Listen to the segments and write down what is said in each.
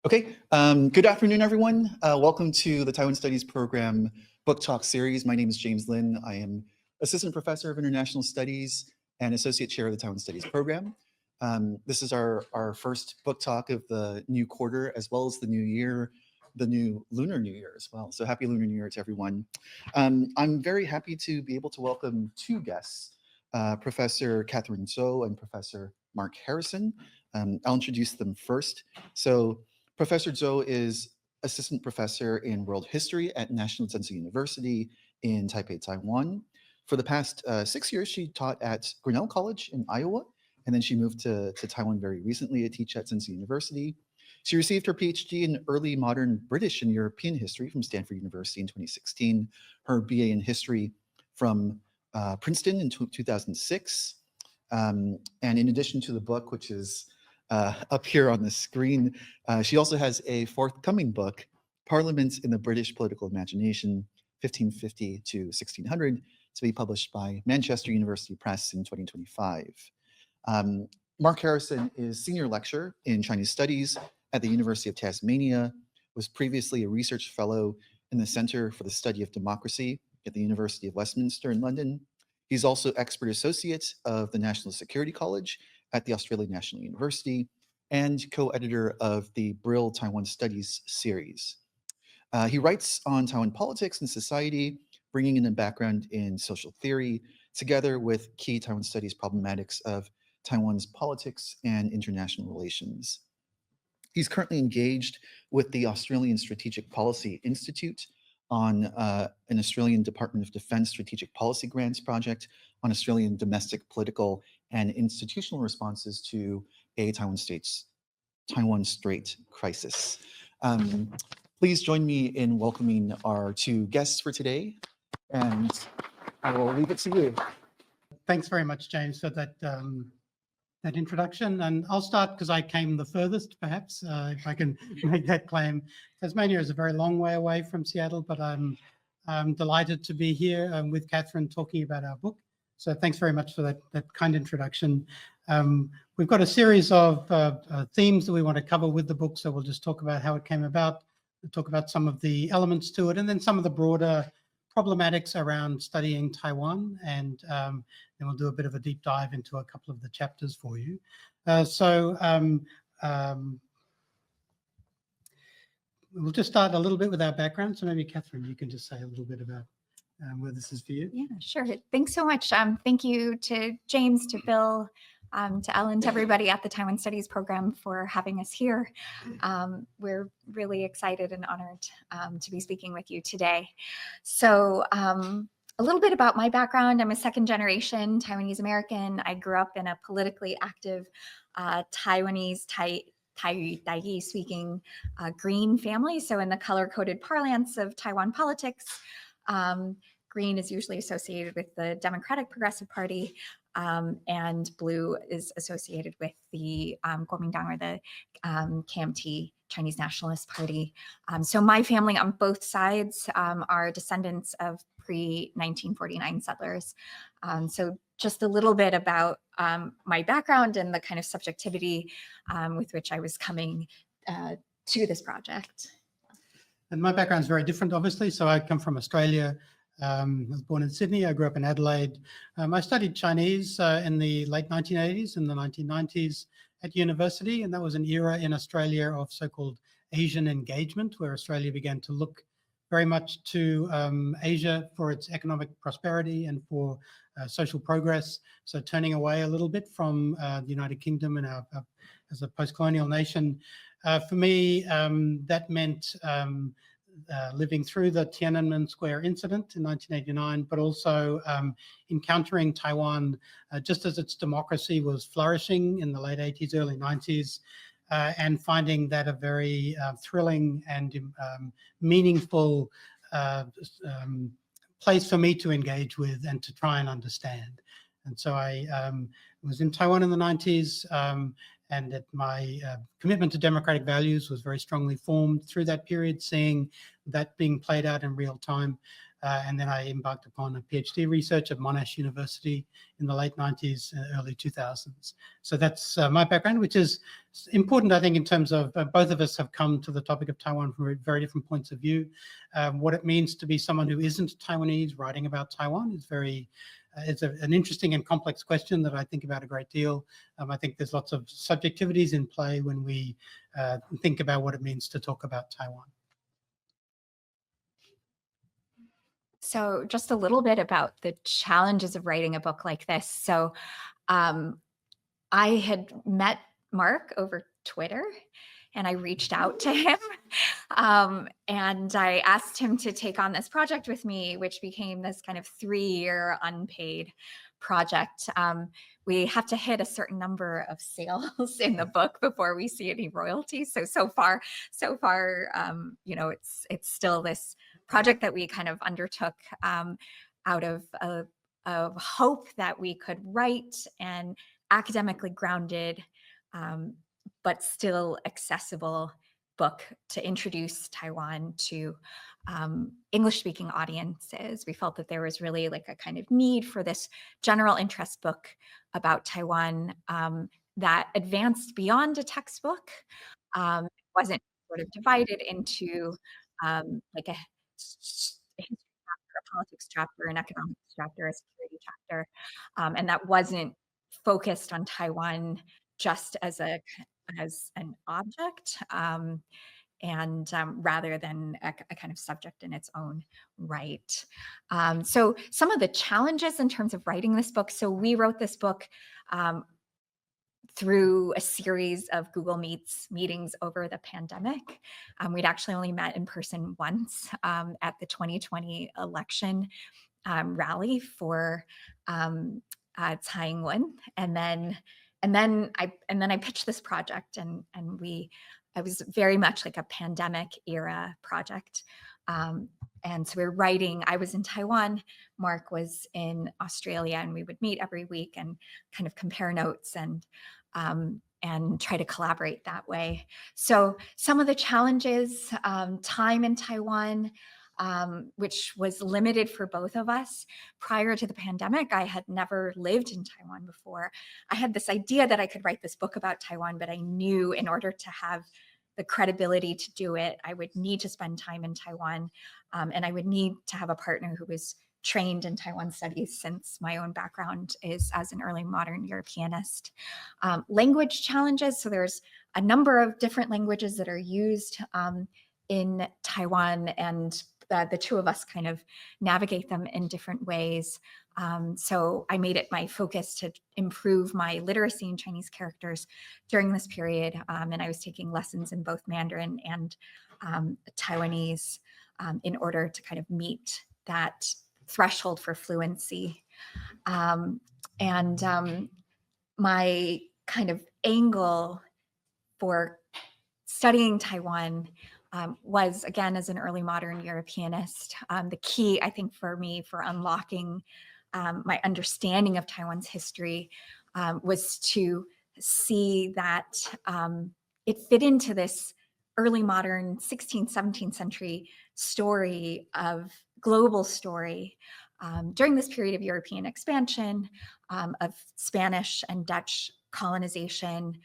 Okay, good afternoon, everyone. Welcome to the Taiwan Studies Program Book Talk Series. My name is James Lin. I am Assistant Professor of International Studies and Associate Chair of the Taiwan Studies Program. This is our first book talk of the new quarter, as well as the new year, the new Lunar New Year as well. So happy Lunar New Year to everyone. I'm very happy to be able to welcome two guests, Professor Catherine Chou and Professor Mark Harrison. I'll introduce them first. So Professor Chou is Assistant Professor in World History at National Chengchi University in Taipei, Taiwan. For the past 6 years, she taught at Grinnell College in Iowa, and then she moved to Taiwan very recently to teach at Chengchi University. She received her PhD in early modern British and European history from Stanford University in 2016, her BA in history from Princeton in 2006. And in addition to the book, which is up here on the screen, she also has a forthcoming book, Parliaments in the British Political Imagination, 1550 to 1600, to be published by Manchester University Press in 2025. Mark Harrison is Senior Lecturer in Chinese Studies at the University of Tasmania, was previously a Research Fellow in the Center for the Study of Democracy at the University of Westminster in London. He's also Expert Associate of the National Security College at the Australian National University and co-editor of the Brill Taiwan Studies series. He writes on Taiwan politics and society, bringing in a background in social theory, together with key Taiwan studies problematics of Taiwan's politics and international relations. He's currently engaged with the Australian Strategic Policy Institute on an Australian Department of Defense Strategic Policy Grants project on Australian domestic political and institutional responses to a Taiwan Strait crisis. Please join me in welcoming our two guests for today, and I will leave it to you. Thanks very much, James, for that that introduction. And I'll start because I came the furthest, perhaps, if I can make that claim. Tasmania is a very long way away from Seattle, but I'm delighted to be here with Catherine talking about our book. So thanks very much for that kind introduction. We've got a series of themes that we want to cover with the book, so we'll just talk about how it came about, we'll talk about some of the elements to it, and then some of the broader problematics around studying Taiwan, and then we'll do a bit of a deep dive into a couple of the chapters for you. We'll just start a little bit with our background. So maybe Catherine, you can just say a little bit about where this is for you. Yeah, sure. Thanks so much. Thank you to James, to Bill, to Ellen, to everybody at the Taiwan Studies Program for having us here. We're really excited and honored to be speaking with you today. So a little bit about my background. I'm a second generation Taiwanese American. I grew up in a politically active Taiwanese Taiyi speaking Green family. So in the color-coded parlance of Taiwan politics, green is usually associated with the Democratic Progressive Party, and blue is associated with the Kuomintang, or the KMT, Chinese Nationalist Party. So my family on both sides are descendants of pre-1949 settlers. So just a little bit about my background and the kind of subjectivity with which I was coming to this project. And my background is very different, obviously. So I come from Australia. I was born in Sydney. I grew up in Adelaide. I studied Chinese in the late 1980s and the 1990s at university. And that was an era in Australia of so-called Asian engagement, where Australia began to look very much to Asia for its economic prosperity and for social progress. So turning away a little bit from the United Kingdom and as a post-colonial nation. For me, that meant living through the Tiananmen Square incident in 1989, but also encountering Taiwan just as its democracy was flourishing in the late 80s, early 90s, and finding that a very thrilling and meaningful place for me to engage with and to try and understand. And so I was in Taiwan in the 90s, and that my commitment to democratic values was very strongly formed through that period, seeing that being played out in real time. And then I embarked upon a PhD research at Monash University in the late 90s, early 2000s. So that's my background, which is important, I think, in terms of both of us have come to the topic of Taiwan from very different points of view. What it means to be someone who isn't Taiwanese writing about Taiwan is very, it's an interesting and complex question that I think about a great deal. I think there's lots of subjectivities in play when we think about what it means to talk about Taiwan. So just a little bit about the challenges of writing a book like this. So I had met Mark over Twitter and I reached out to him and I asked him to take on this project with me, which became this kind of 3-year unpaid project. We have to hit a certain number of sales in the book before we see any royalties. So far, you know, it's still this project that we kind of undertook out of a hope that we could write an academically grounded, but still accessible book to introduce Taiwan to English-speaking audiences. We felt that there was really like a kind of need for this general interest book about Taiwan that advanced beyond a textbook. It wasn't sort of divided into like a history chapter, a politics chapter, an economics chapter, a security chapter, and that wasn't focused on Taiwan just as an object, and rather than a kind of subject in its own right. So some of the challenges in terms of writing this book. So we wrote this book through a series of Google meetings over the pandemic. We'd actually only met in person once at the 2020 election rally for Tsai Ing-wen, and then I pitched this project, and it was very much like a pandemic era project. And so we were writing, I was in Taiwan, Mark was in Australia, and we would meet every week and kind of compare notes and try to collaborate that way. So some of the challenges, time in Taiwan, which was limited for both of us. Prior to the pandemic, I had never lived in Taiwan before. I had this idea that I could write this book about Taiwan, but I knew in order to have the credibility to do it, I would need to spend time in Taiwan, and I would need to have a partner who was trained in Taiwan studies, since my own background is as an early modern Europeanist. Language challenges, so there's a number of different languages that are used in Taiwan, and the two of us kind of navigate them in different ways. So I made it my focus to improve my literacy in Chinese characters during this period. And I was taking lessons in both Mandarin and Taiwanese in order to kind of meet that threshold for fluency. My kind of angle for studying Taiwan was, again, as an early modern Europeanist, the key, I think, for me for unlocking my understanding of Taiwan's history was to see that it fit into this early modern 16th, 17th century story of global story during this period of European expansion, of Spanish and Dutch colonization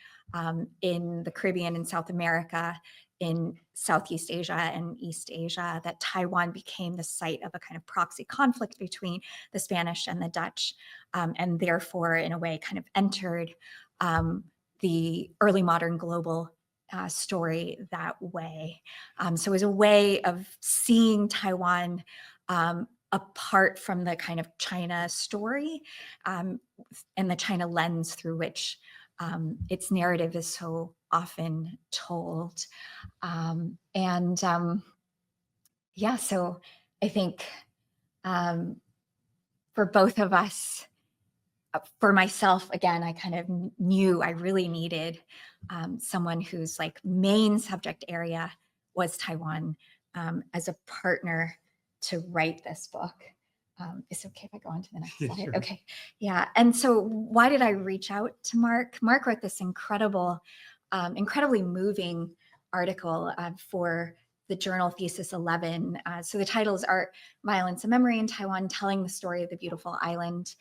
in the Caribbean and South America, in Southeast Asia and East Asia, that Taiwan became the site of a kind of proxy conflict between the Spanish and the Dutch, and therefore, in a way, kind of entered the early modern global story that way. So it was a way of seeing Taiwan apart from the kind of China story and the China lens through which its narrative is so often told. Yeah, so I think for both of us, for myself, again, I kind of knew I really needed someone whose like main subject area was Taiwan as a partner to write this book. Is it okay if I go on to the next slide? Sure. Okay, yeah. And so why did I reach out to Mark? Mark wrote this incredibly moving article for the journal thesis 11. So the titles are Violence and Memory in Taiwan, Telling the Story of the Beautiful Island.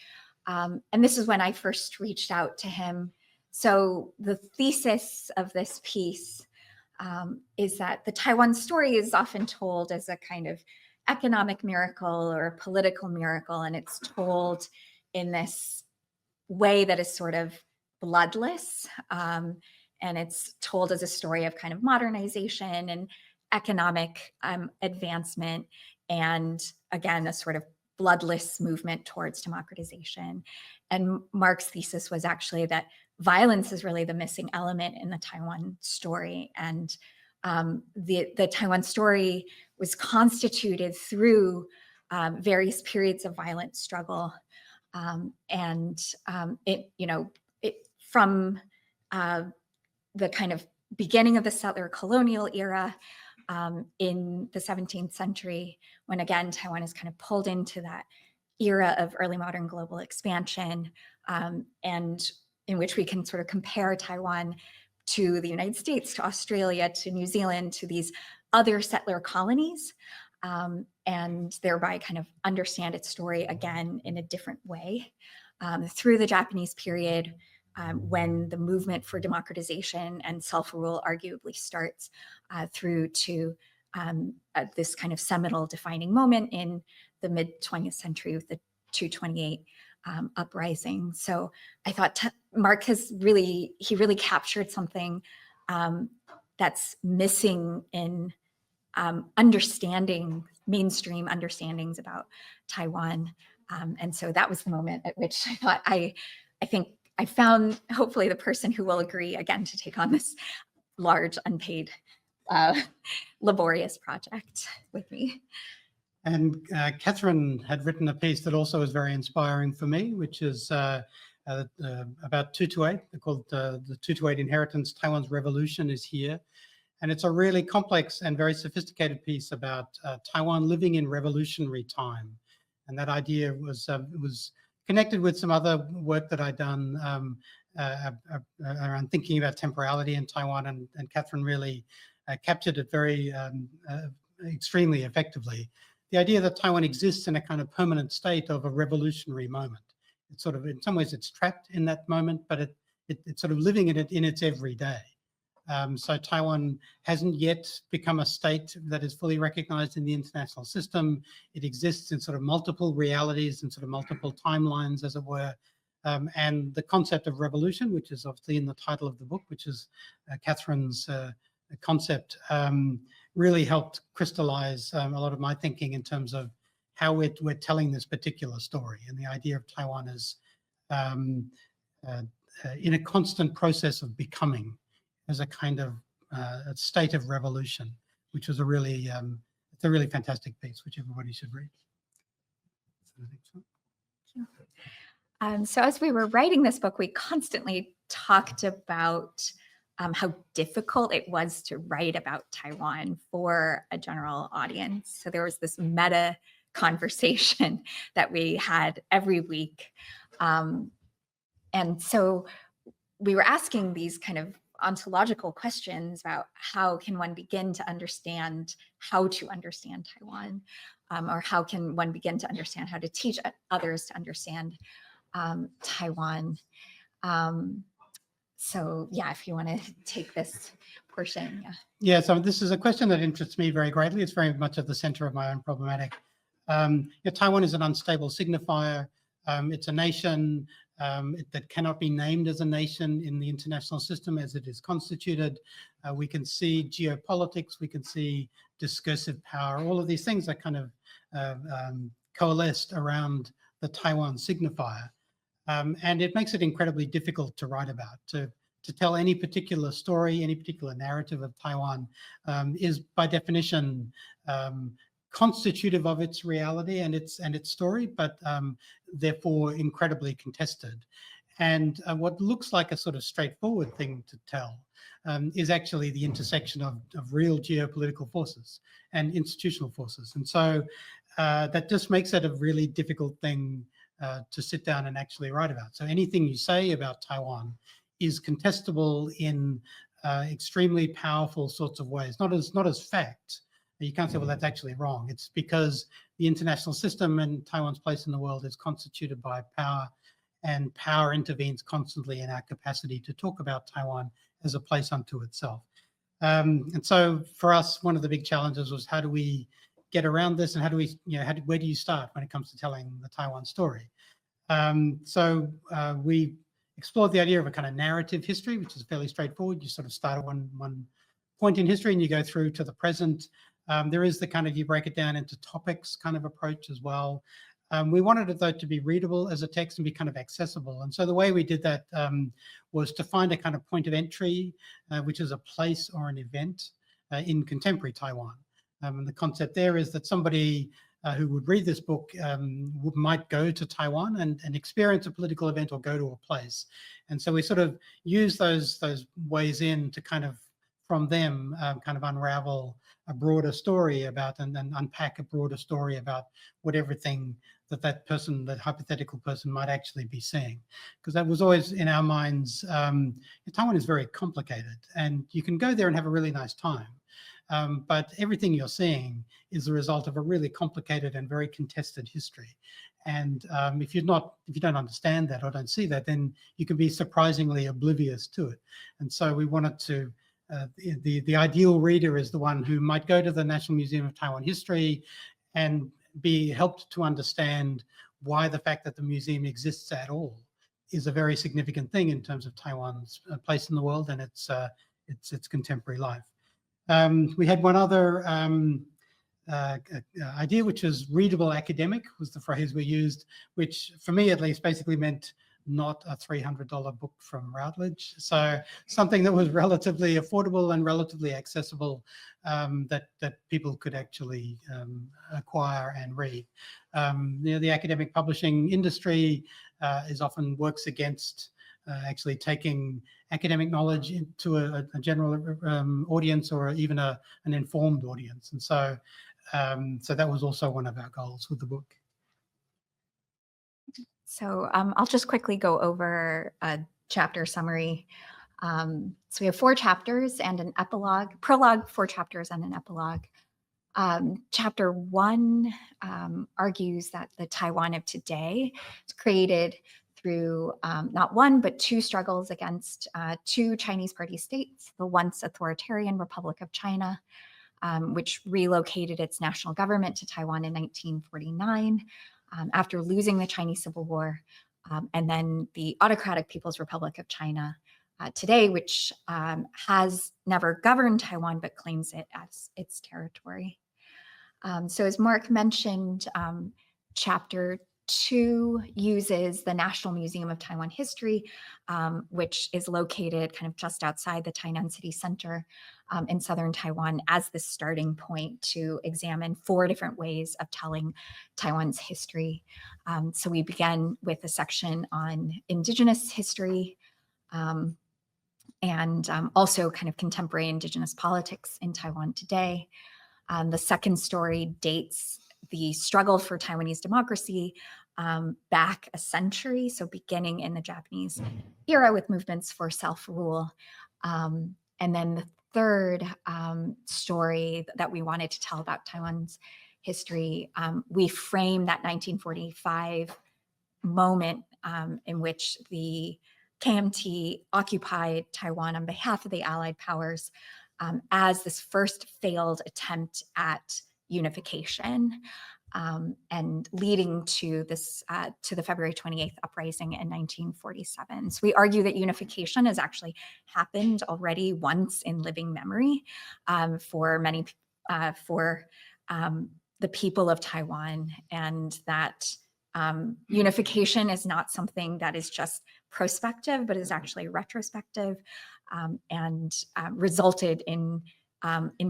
And this is when I first reached out to him. So the thesis of this piece is that the Taiwan story is often told as a kind of economic miracle or a political miracle, and it's told in this way that is sort of bloodless, and it's told as a story of kind of modernization and economic advancement, and again, a sort of bloodless movement towards democratization. And Mark's thesis was actually that violence is really the missing element in the Taiwan story, and the Taiwan story was constituted through various periods of violent struggle, from the kind of beginning of the settler colonial era in the 17th century, when again Taiwan is kind of pulled into that era of early modern global expansion, and in which we can sort of compare Taiwan to the United States, to Australia, to New Zealand, to these other settler colonies, and thereby kind of understand its story again in a different way. Through the Japanese period, when the movement for democratization and self-rule arguably starts, through to this kind of seminal defining moment in the mid-20th century with the 228 uprising. So I thought Mark has really captured something that's missing in mainstream understandings about Taiwan. And so that was the moment at which I thought, I think I found hopefully the person who will agree again to take on this large, unpaid, laborious project with me. And Catherine had written a piece that also was very inspiring for me, which is about 228, called the 228 Inheritance, Taiwan's Revolution is Here. And it's a really complex and very sophisticated piece about Taiwan living in revolutionary time. And that idea was connected with some other work that I'd done around thinking about temporality in Taiwan. And Catherine really captured it very extremely effectively. The idea that Taiwan exists in a kind of permanent state of a revolutionary moment. It's sort of, in some ways, it's trapped in that moment, but it's sort of living in it in its everyday. So Taiwan hasn't yet become a state that is fully recognized in the international system. It exists in sort of multiple realities and sort of multiple timelines, as it were. And the concept of revolution, which is obviously in the title of the book, which is Catherine's concept, really helped crystallize a lot of my thinking in terms of how we're telling this particular story, and the idea of Taiwan as in a constant process of becoming, as a kind of a state of revolution, which was it's a really fantastic piece, which everybody should read. So as we were writing this book, we constantly talked about how difficult it was to write about Taiwan for a general audience. So there was this meta conversation that we had every week. And so we were asking these kind of ontological questions about how can one begin to understand how to understand Taiwan, or how can one begin to understand how to teach others to understand Taiwan. So yeah, if you want to take this portion. Yeah, so this is a question that interests me very greatly. It's very much at the center of my own problematic. Taiwan is an unstable signifier. It's a nation that cannot be named as a nation in the international system as it is constituted. We can see geopolitics, we can see discursive power, all of these things are kind of coalesced around the Taiwan signifier. And it makes it incredibly difficult to write about. To tell any particular story, any particular narrative of Taiwan is by definition constitutive of its reality and its story, but therefore incredibly contested. And what looks like a sort of straightforward thing to tell is actually the intersection of real geopolitical forces and institutional forces. And so that just makes it a really difficult thing to sit down and actually write about. So anything you say about Taiwan is contestable in extremely powerful sorts of ways, not as fact, you can't say, well, that's actually wrong. It's because the international system and Taiwan's place in the world is constituted by power, and power intervenes constantly in our capacity to talk about Taiwan as a place unto itself. And so for us, one of the big challenges was, how do we get around this, and how do we, where do you start when it comes to telling the Taiwan story? So we explored the idea of a kind of narrative history, which is fairly straightforward. You sort of start at one point in history and you go through to the present. There is the kind of, you break it down into topics kind of approach as well. We wanted it, though, to be readable as a text and be kind of accessible. And so the way we did that was to find a kind of point of entry, which is a place or an event in contemporary Taiwan. And the concept there is that somebody who would read this book might go to Taiwan and experience a political event or go to a place. And so we sort of use those ways in to kind of, from them, kind of unravel a broader story about, and then unpack a broader story about what everything that person, that hypothetical person, might actually be seeing. Because that was always in our minds, Taiwan is very complicated, and you can go there and have a really nice time. But everything you're seeing is the result of a really complicated and very contested history. And if you don't understand that or don't see that, then you can be surprisingly oblivious to it. And so we wanted to, the ideal reader is the one who might go to the National Museum of Taiwan History and be helped to understand why the fact that the museum exists at all is a very significant thing in terms of Taiwan's place in the world and its contemporary life. We had one other idea, which was readable academic, was the phrase we used, which for me at least basically meant not a $300 book from Routledge. So something that was relatively affordable and relatively accessible, that people could actually acquire and read. The academic publishing industry is often works against actually taking academic knowledge into a general audience, or even an informed audience. And so, so that was also one of our goals with the book. So I'll just quickly go over a chapter summary. So we have 4 chapters and an epilogue, prologue, 4 chapters and an epilogue. Chapter 1 argues that the Taiwan of today is created through not one, but 2 struggles against 2 Chinese party states, the once authoritarian Republic of China, which relocated its national government to Taiwan in 1949 after losing the Chinese Civil War, and then the autocratic People's Republic of China today, which has never governed Taiwan but claims it as its territory. So as Mark mentioned, Chapter 2 uses the National Museum of Taiwan History, which is located kind of just outside the Tainan City Center in southern Taiwan, as the starting point to examine 4 different ways of telling Taiwan's history. So we began with a section on Indigenous history, and also kind of contemporary Indigenous politics in Taiwan today. The second story dates the struggle for Taiwanese democracy back a century, so beginning in the Japanese era with movements for self-rule. And then the third story that we wanted to tell about Taiwan's history, we frame that 1945 moment in which the KMT occupied Taiwan on behalf of the Allied powers as this first failed attempt at unification, and leading to this to the February 28th uprising in 1947. So we argue that unification has actually happened already once in living memory for many the people of Taiwan, and that unification is not something that is just prospective, but is actually retrospective, and resulted in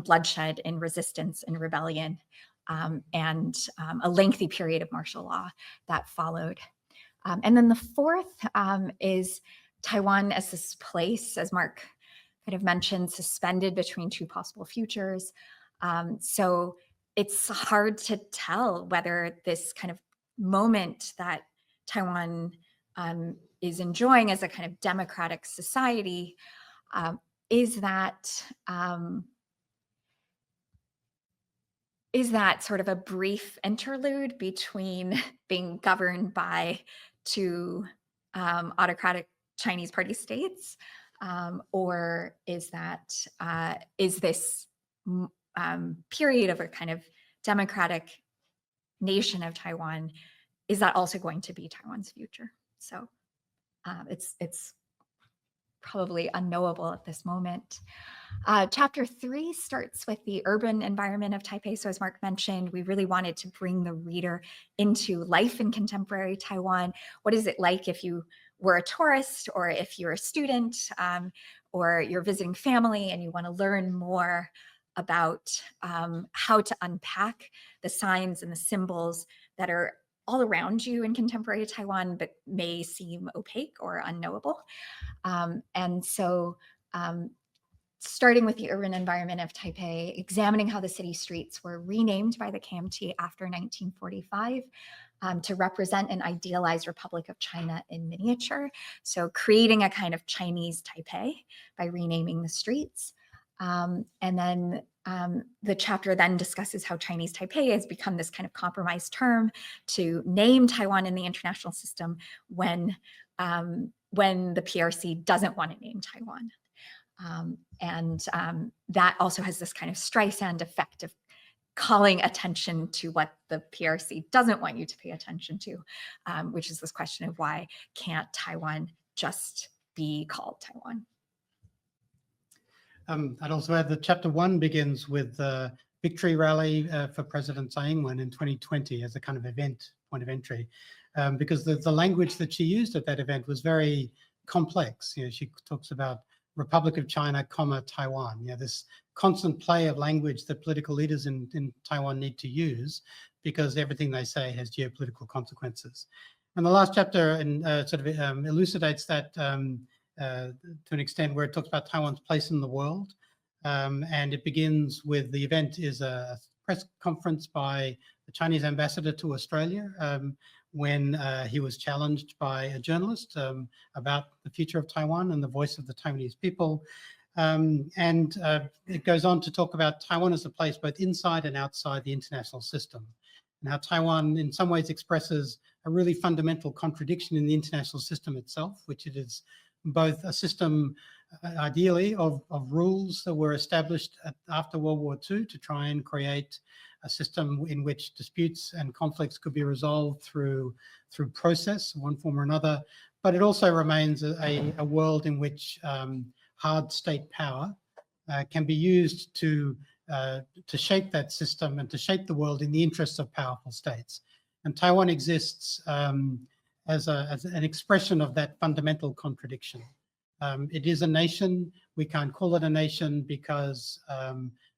bloodshed, in resistance, in rebellion, and a lengthy period of martial law that followed. And then the fourth is Taiwan as this place, as Mark kind of mentioned, suspended between 2 possible futures. So it's hard to tell whether this kind of moment that Taiwan is enjoying as a kind of democratic society is that is that sort of a brief interlude between being governed by two autocratic Chinese party states, or is this period of a kind of democratic nation of Taiwan, is that also going to be Taiwan's future? So it's probably unknowable at this moment. Chapter 3 starts with the urban environment of Taipei. So as Mark mentioned, we really wanted to bring the reader into life in contemporary Taiwan. What is it like if you were a tourist, or if you're a student, or you're visiting family and you want to learn more about how to unpack the signs and the symbols that are all around you in contemporary Taiwan, but may seem opaque or unknowable. And so starting with the urban environment of Taipei, examining how the city streets were renamed by the KMT after 1945 to represent an idealized Republic of China in miniature. So creating a kind of Chinese Taipei by renaming the streets. And then the chapter then discusses how Chinese Taipei has become this kind of compromised term to name Taiwan in the international system when the PRC doesn't want to name Taiwan. That also has this kind of Streisand effect of calling attention to what the PRC doesn't want you to pay attention to, which is this question of why can't Taiwan just be called Taiwan? I'd also add that chapter 1 begins with the victory rally for President Tsai Ing-wen in 2020 as a kind of point of entry, because the language that she used at that event was very complex. She talks about Republic of China, Taiwan. This constant play of language that political leaders in Taiwan need to use because everything they say has geopolitical consequences. And the last chapter sort of elucidates that to an extent, where it talks about Taiwan's place in the world. And it begins with the event is a press conference by the Chinese ambassador to Australia when he was challenged by a journalist about the future of Taiwan and the voice of the Taiwanese people. It goes on to talk about Taiwan as a place both inside and outside the international system, and how Taiwan in some ways expresses a really fundamental contradiction in the international system itself, which it is both a system ideally of rules that were established after World War II to try and create a system in which disputes and conflicts could be resolved through process, one form or another. But it also remains a world in which hard state power can be used to shape that system and to shape the world in the interests of powerful states. And Taiwan exists as an expression of that fundamental contradiction. It is a nation. We can't call it a nation because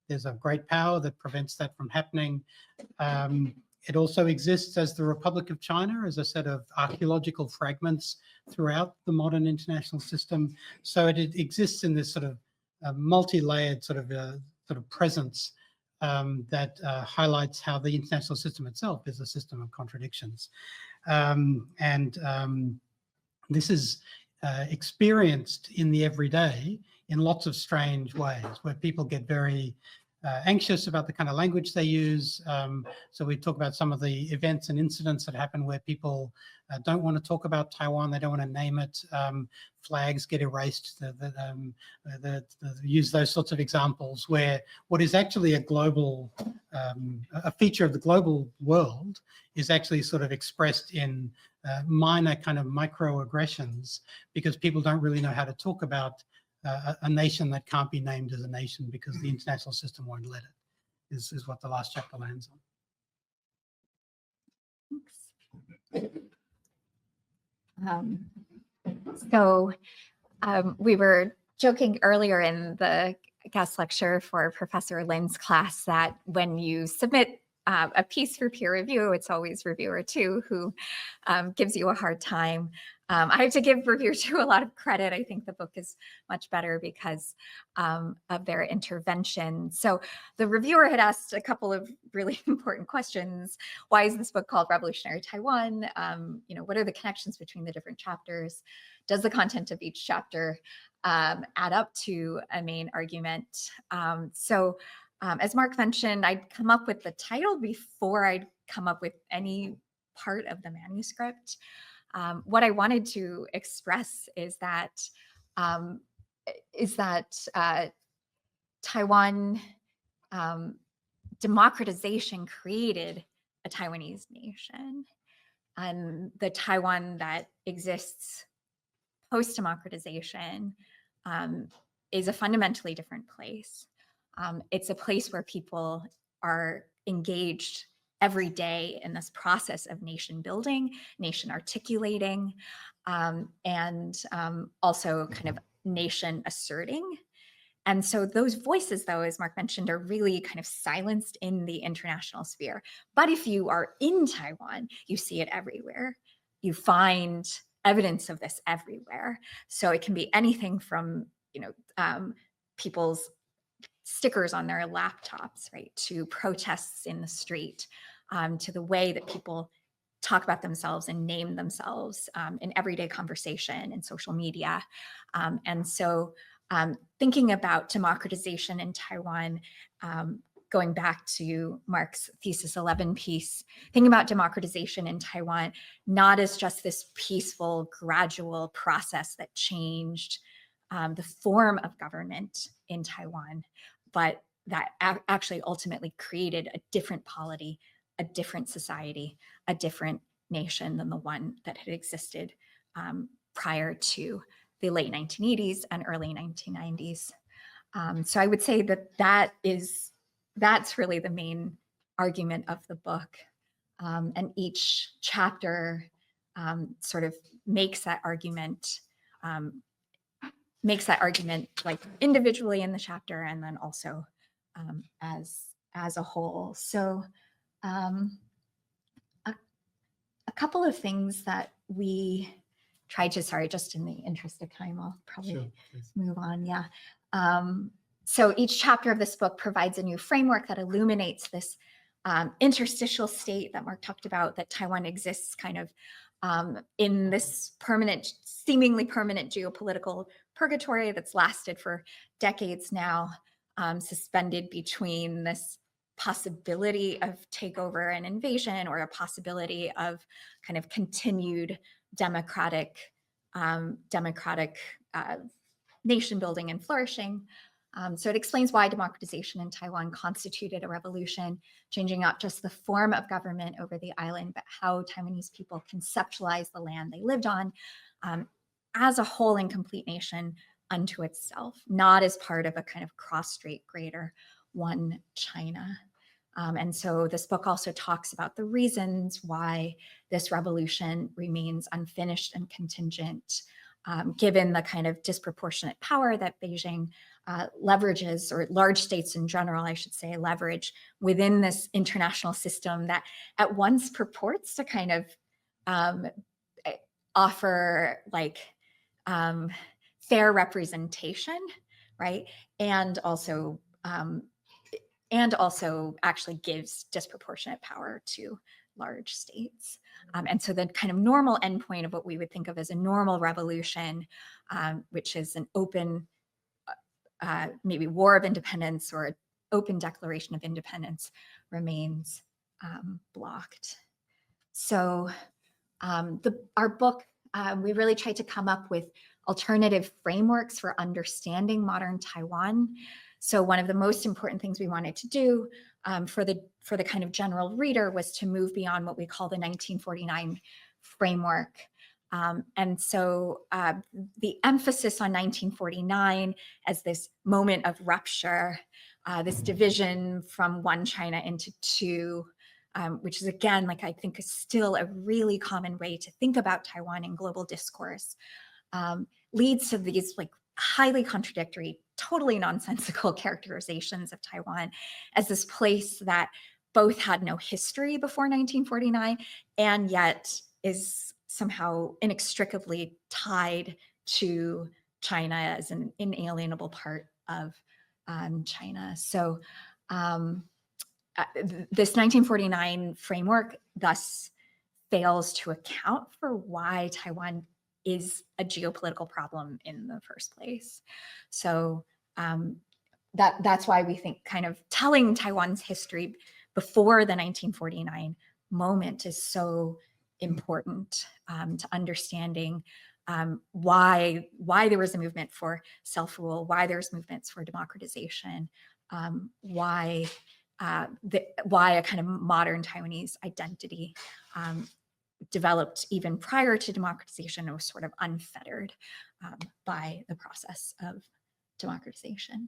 there's a great power that prevents that from happening. It also exists as the Republic of China, as a set of archaeological fragments throughout the modern international system. So it exists in this sort of multi-layered sort of presence that highlights how the international system itself is a system of contradictions. This is experienced in the everyday in lots of strange ways, where people get very anxious about the kind of language they use. So we talk about some of the events and incidents that happen where people don't want to talk about Taiwan, they don't want to name it, flags get erased, use those sorts of examples where what is actually a global, a feature of the global world is actually sort of expressed in minor kind of microaggressions, because people don't really know how to talk about a nation that can't be named as a nation because the international system won't let it, is what the last chapter lands on. We were joking earlier in the guest lecture for Professor Lin's class that when you submit a piece for peer review, it's always reviewer 2 who gives you a hard time. I have to give reviewer 2 a lot of credit. I think the book is much better because of their intervention. So the reviewer had asked a couple of really important questions. Why is this book called Revolutionary Taiwan? What are the connections between the different chapters? Does the content of each chapter add up to a main argument? So As Mark mentioned, I'd come up with the title before I'd come up with any part of the manuscript. What I wanted to express is that Taiwan democratization created a Taiwanese nation, and the Taiwan that exists post-democratization is a fundamentally different place. It's a place where people are engaged every day in this process of nation building, nation articulating, and also kind of nation asserting. And so those voices, though, as Mark mentioned, are really kind of silenced in the international sphere. But if you are in Taiwan, you see it everywhere. You find evidence of this everywhere. So it can be anything from, people's stickers on their laptops, right, to protests in the street, to the way that people talk about themselves and name themselves in everyday conversation and social media. And so thinking about democratization in Taiwan, going back to Mark's Thesis 11 piece, thinking about democratization in Taiwan, not as just this peaceful, gradual process that changed the form of government in Taiwan, but that actually ultimately created a different polity, a different society, a different nation than the one that had existed prior to the late 1980s and early 1990s. So I would say that's really the main argument of the book. And each chapter sort of makes that argument like individually in the chapter and then also as a whole. So a couple of things that we tried to, sorry, just in the interest of time, I'll probably move on. Yeah. So each chapter of this book provides a new framework that illuminates this interstitial state that Mark talked about, that Taiwan exists kind of in this seemingly permanent geopolitical purgatory that's lasted for decades now, suspended between this possibility of takeover and invasion or a possibility of kind of continued democratic nation building and flourishing. So it explains why democratization in Taiwan constituted a revolution, changing not just the form of government over the island, but how Taiwanese people conceptualize the land they lived on as a whole and complete nation unto itself, not as part of a kind of cross-strait greater one China. And so this book also talks about the reasons why this revolution remains unfinished and contingent, given the kind of disproportionate power that Beijing leverages, or large states in general, I should say, leverage within this international system that at once purports to kind of offer like fair representation, right? And also actually gives disproportionate power to large states. And so the kind of normal endpoint of what we would think of as a normal revolution, which is an open, maybe war of independence or an open declaration of independence, remains blocked. So our book, we really tried to come up with alternative frameworks for understanding modern Taiwan. So one of the most important things we wanted to do for the kind of general reader was to move beyond what we call the 1949 framework. And so the emphasis on 1949 as this moment of rupture, this division from one China into two, which is, again, like I think is still a really common way to think about Taiwan in global discourse, leads to these like highly contradictory, totally nonsensical characterizations of Taiwan as this place that both had no history before 1949 and yet is somehow inextricably tied to China as an inalienable part of China. So this 1949 framework thus fails to account for why Taiwan is a geopolitical problem in the first place. So that's why we think kind of telling Taiwan's history before the 1949 moment is so important to understanding why there was a movement for self-rule, why there's movements for democratization, why a kind of modern Taiwanese identity developed even prior to democratization and was sort of unfettered by the process of democratization.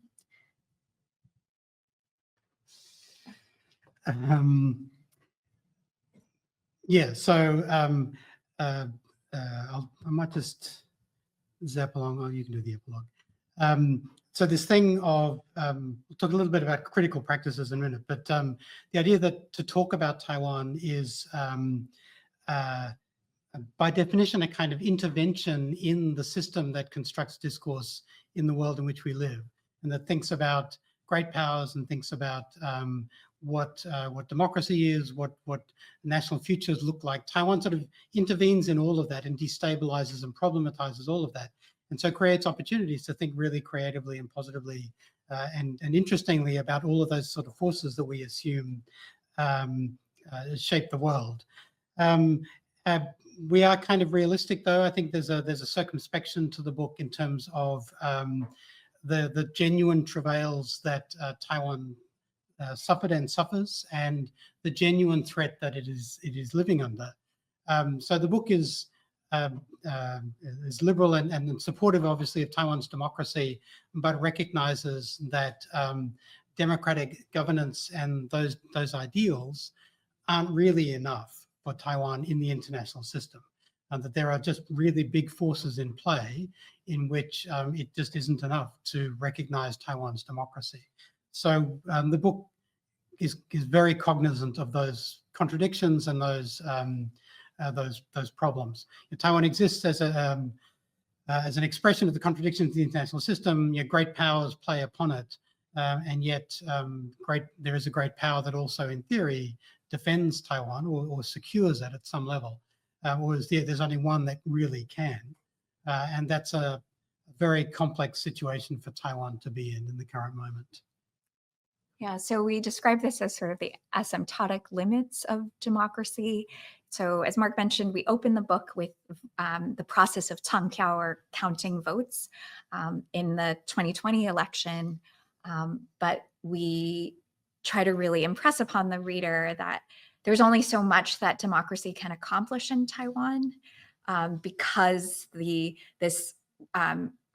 Yeah, so I might just zap along. Oh, you can do the epilogue. So this thing of, we'll talk a little bit about critical practices in a minute, but the idea that to talk about Taiwan is by definition a kind of intervention in the system that constructs discourse in the world in which we live, and that thinks about great powers and thinks about what democracy is, what national futures look like. Taiwan sort of intervenes in all of that and destabilizes and problematizes all of that, and so creates opportunities to think really creatively and positively and interestingly about all of those sort of forces that we assume shape the world. We are kind of realistic, though. I think there's a circumspection to the book in terms of the genuine travails that Taiwan suffered and suffers, and the genuine threat that it is living under. So the book is liberal and supportive, obviously, of Taiwan's democracy, but recognizes that democratic governance and those ideals aren't really enough for Taiwan in the international system, and that there are just really big forces in play in which it just isn't enough to recognize Taiwan's democracy. So the book is very cognizant of those contradictions and those problems. Taiwan exists as an expression of the contradictions of the international system. Great powers play upon it, and yet there is a great power that also, in theory, defends Taiwan or secures it at some level, whereas there's only one that really can, and that's a very complex situation for Taiwan to be in the current moment. Yeah, so we describe this as sort of the asymptotic limits of democracy. So as Mark mentioned, we open the book with the process of tangqiao, or counting votes, in the 2020 election, but we try to really impress upon the reader that there's only so much that democracy can accomplish in Taiwan, because this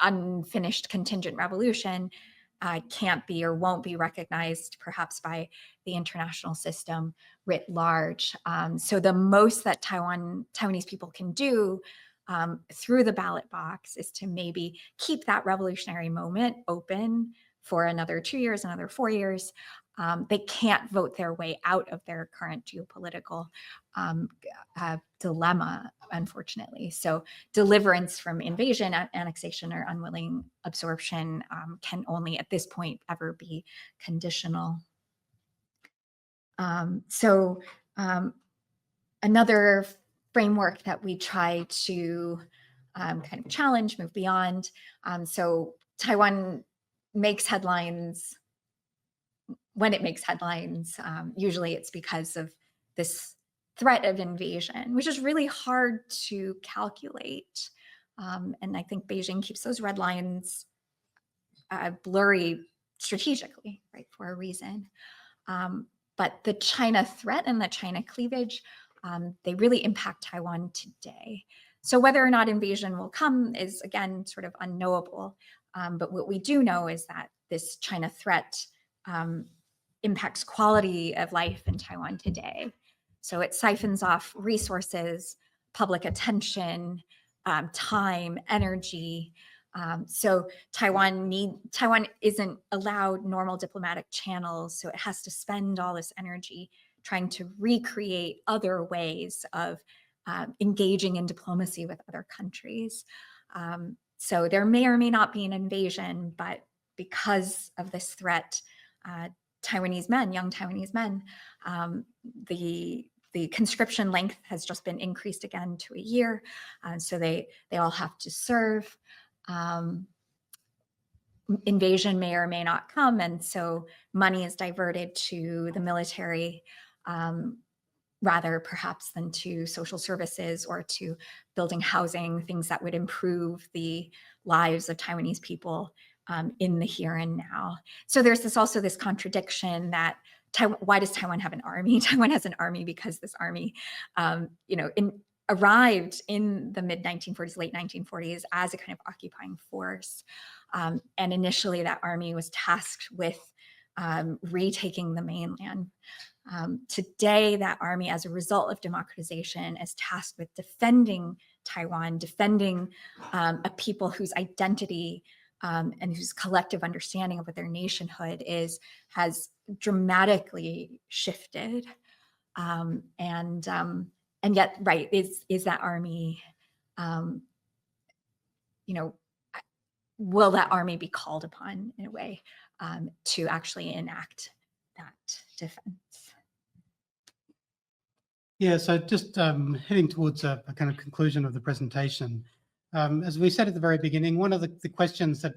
unfinished contingent revolution can't be or won't be recognized perhaps by the international system writ large. So the most that Taiwanese people can do through the ballot box is to maybe keep that revolutionary moment open for another 2 years, another 4 years. They can't vote their way out of their current geopolitical dilemma, unfortunately. So deliverance from invasion, annexation, or unwilling absorption can only at this point ever be conditional. Another framework that we try to kind of challenge, move beyond. So Taiwan makes headlines. When it makes headlines, usually it's because of this threat of invasion, which is really hard to calculate. And I think Beijing keeps those red lines blurry strategically, right, for a reason. But the China threat and the China cleavage, they really impact Taiwan today. So whether or not invasion will come is, again, sort of unknowable. But what we do know is that this China threat impacts quality of life in Taiwan today. So it siphons off resources, public attention, time, energy. So Taiwan isn't allowed normal diplomatic channels, so it has to spend all this energy trying to recreate other ways of engaging in diplomacy with other countries. So there may or may not be an invasion, but because of this threat, Taiwanese men, young Taiwanese men, the conscription length has just been increased again to a year. So they all have to serve. invasion may or may not come, and so money is diverted to the military rather perhaps than to social services or to building housing, things that would improve the lives of Taiwanese people in the here and now. So there's also this contradiction that why does Taiwan have an army? Taiwan has an army because this army, arrived in the mid-1940s, late 1940s as a kind of occupying force. And initially that army was tasked with retaking the mainland. Today, that army, as a result of democratization, is tasked with defending Taiwan, defending a people whose identity and whose collective understanding of what their nationhood has dramatically shifted. And yet, right, is that army, will that army be called upon in a way to actually enact that defense? Yeah, so just heading towards a kind of conclusion of the presentation. As we said at the very beginning, one of the questions that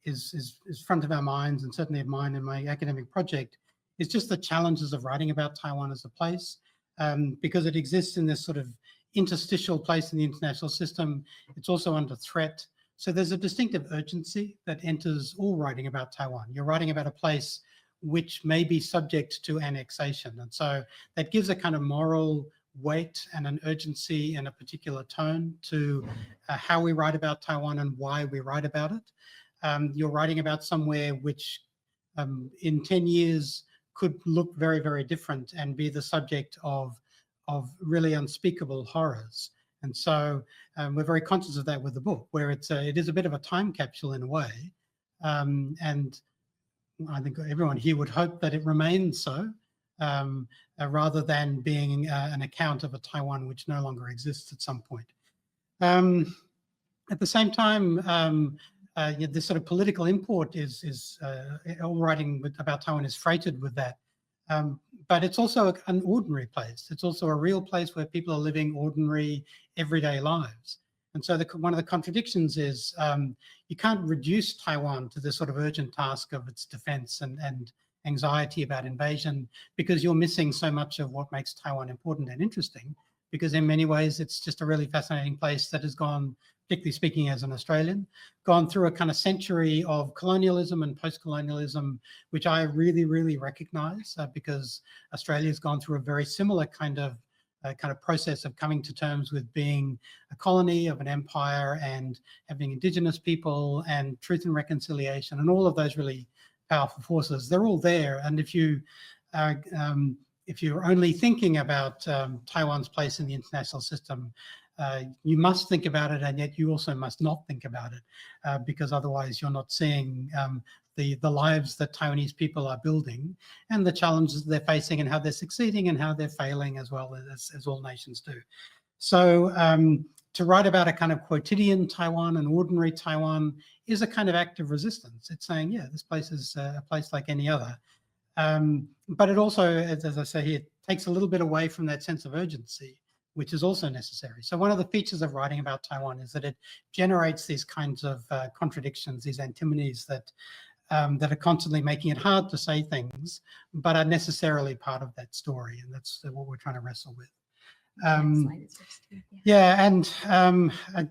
is front of our minds, and certainly of mine in my academic project, is just the challenges of writing about Taiwan as a place, because it exists in this sort of interstitial place in the international system. It's also under threat. So there's a distinctive urgency that enters all writing about Taiwan. You're writing about a place which may be subject to annexation. And so that gives a kind of moral weight and an urgency and a particular tone to how we write about Taiwan and why we write about it. You're writing about somewhere which in 10 years could look very, very different and be the subject of really unspeakable horrors. And so we're very conscious of that with the book, where it is a bit of a time capsule in a way. And I think everyone here would hope that it remains so, rather than being an account of a Taiwan which no longer exists at some point. At the same time, this sort of political import all writing about Taiwan is freighted with that. But it's also an ordinary place. It's also a real place where people are living ordinary, everyday lives. And so one of the contradictions is you can't reduce Taiwan to this sort of urgent task of its defense and anxiety about invasion, because you're missing so much of what makes Taiwan important and interesting, because in many ways it's just a really fascinating place that has gone, particularly speaking as an Australian, gone through a kind of century of colonialism and post-colonialism, which I really, really recognize, because Australia's gone through a very similar kind of process of coming to terms with being a colony of an empire and having indigenous people and truth and reconciliation and all of those really powerful forces. They're all there. And if you're only thinking about Taiwan's place in the international system, you must think about it, and yet you also must not think about it, because otherwise you're not seeing the lives that Taiwanese people are building and the challenges they're facing and how they're succeeding and how they're failing, as well as all nations do. So to write about a kind of quotidian Taiwan, an ordinary Taiwan, is a kind of act of resistance. It's saying, yeah, this place is a place like any other. But it also, as I say here, takes a little bit away from that sense of urgency, which is also necessary. So one of the features of writing about Taiwan is that it generates these kinds of contradictions, these antinomies that are constantly making it hard to say things, but are necessarily part of that story. And that's what we're trying to wrestle with. Yeah, and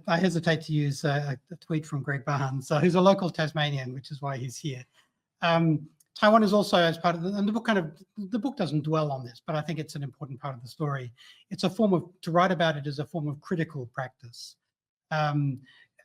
I hesitate to use a tweet from Greg Barnes, who's a local Tasmanian, which is why he's here. Taiwan is also, as part of and the book doesn't dwell on this, but I think it's an important part of the story. It's a form of, to write about it is a form of critical practice.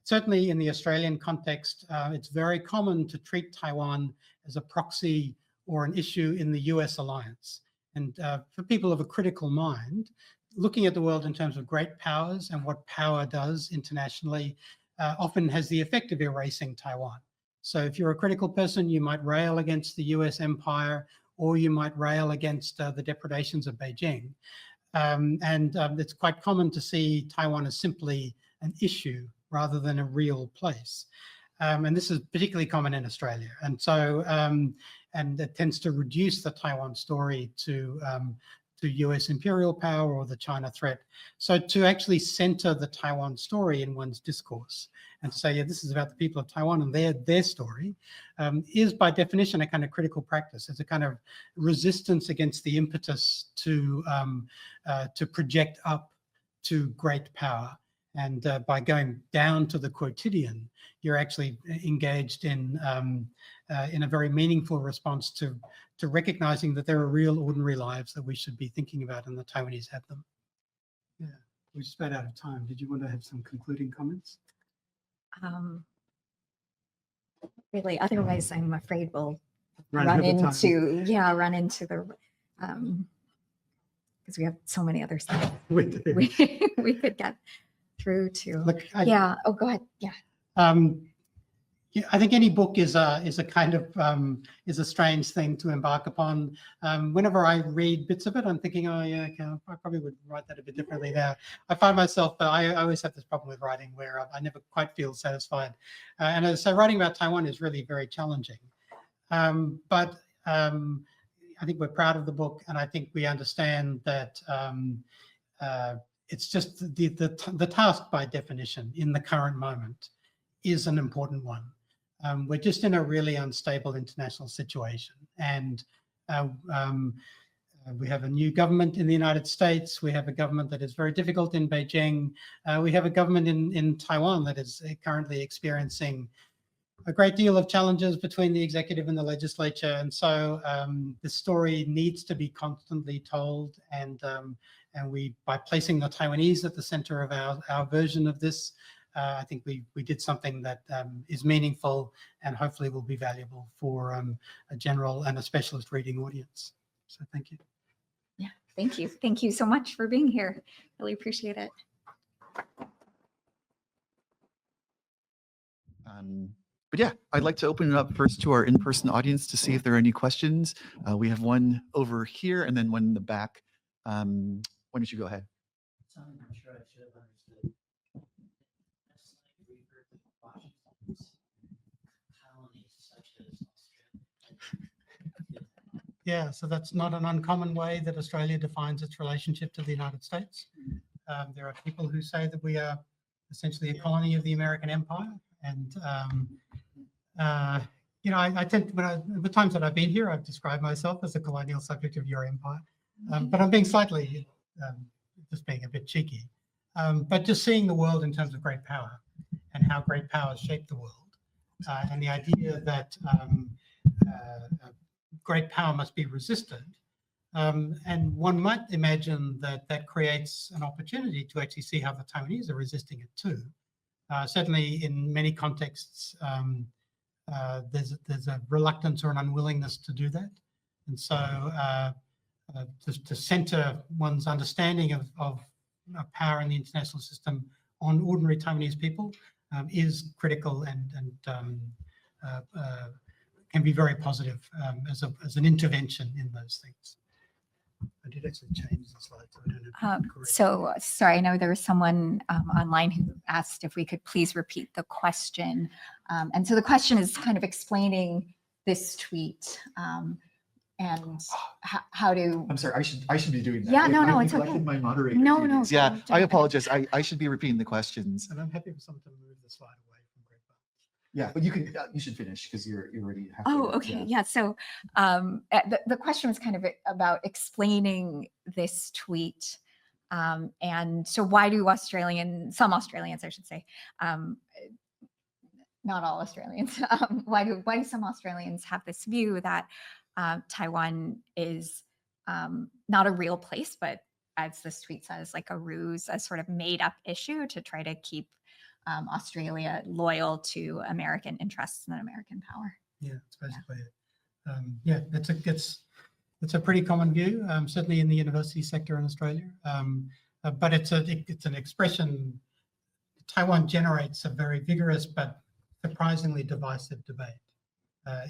Certainly in the Australian context, it's very common to treat Taiwan as a proxy or an issue in the US alliance. And for people of a critical mind, looking at the world in terms of great powers and what power does internationally often has the effect of erasing Taiwan. So if you're a critical person, you might rail against the US empire, or you might rail against the depredations of Beijing. It's quite common to see Taiwan as simply an issue rather than a real place. And this is particularly common in Australia. And so, and it tends to reduce the Taiwan story to US imperial power or the China threat. So to actually center the Taiwan story in one's discourse and to say, yeah, this is about the people of Taiwan and their story, is by definition a kind of critical practice. It's a kind of resistance against the impetus to project up to great power. And by going down to the quotidian, you're actually engaged in a very meaningful response to recognizing that there are real ordinary lives that we should be thinking about, and the Taiwanese have them. Yeah, we're just about out of time. Did you want to have some concluding comments? Really, otherwise I'm afraid we'll Run run out of time. into the because we have so many other stuff We do. we could get through to. Look, Yeah. Oh, go ahead. Yeah. Yeah, I think any book is a kind of is a strange thing to embark upon. Whenever I read bits of it, I'm thinking, oh yeah, okay, I probably would write that a bit differently now. I find myself, I always have this problem with writing where I never quite feel satisfied. And so writing about Taiwan is really very challenging. But I think we're proud of the book, and I think we understand that it's just the task by definition in the current moment is an important one. We're just in a really unstable international situation, and we have a new government in the United States. We have a government that is very difficult in Beijing. We have a government in Taiwan that is currently experiencing a great deal of challenges between the executive and the legislature. And so the story needs to be constantly told. And we, by placing the Taiwanese at the center of our version of this, I think we did something that is meaningful and hopefully will be valuable for a general and a specialist reading audience. So thank you. Yeah. Thank you. Thank you so much for being here. Really appreciate it. But yeah, I'd like to open it up first to our in-person audience to see if there are any questions. We have one over here and then one in the back. Why don't you go ahead? Something I'm sure I should have understood. That's like we've heard of Washington's colonies such as Australia. Yeah, so that's not an uncommon way that Australia defines its relationship to the United States. There are people who say that we are essentially a colony of the American empire. And, you know, I tend, the times that I've been here, I've described myself as a colonial subject of your empire. But I'm being slightly, just being a bit cheeky. But just seeing the world in terms of great power and how great powers shape the world. And the idea that great power must be resisted. And one might imagine that that creates an opportunity to actually see how the Taiwanese are resisting it too. Certainly in many contexts, there's a reluctance or an unwillingness to do that. And so to center one's understanding of power in the international system on ordinary Taiwanese people is critical and can be very positive as an intervention in those things. I did actually change the slide, so I don't know. If you So sorry, I know there was someone online who asked if we could please repeat the question. And so the question is kind of explaining this tweet and how to. I'm sorry, I should be doing that. Yeah, no, I've it's okay. neglected my moderator No, duties. no, Yeah, don't I do apologize. I should be repeating the questions. And I'm happy for someone to move the slide away from Great Barrier. Yeah, but you should finish because you're already halfway. Oh, okay. Yeah. So the question was kind of about explaining this tweet. And so why do some Australians, I should say, not all Australians, why do some Australians have this view that Taiwan is not a real place, but as this tweet says, like a ruse, a sort of made up issue to try to keep Australia loyal to American interests and American power. Yeah, it's basically it. Yeah, it's a pretty common view, certainly in the university sector in Australia. But it's an expression. Taiwan generates a very vigorous but surprisingly divisive debate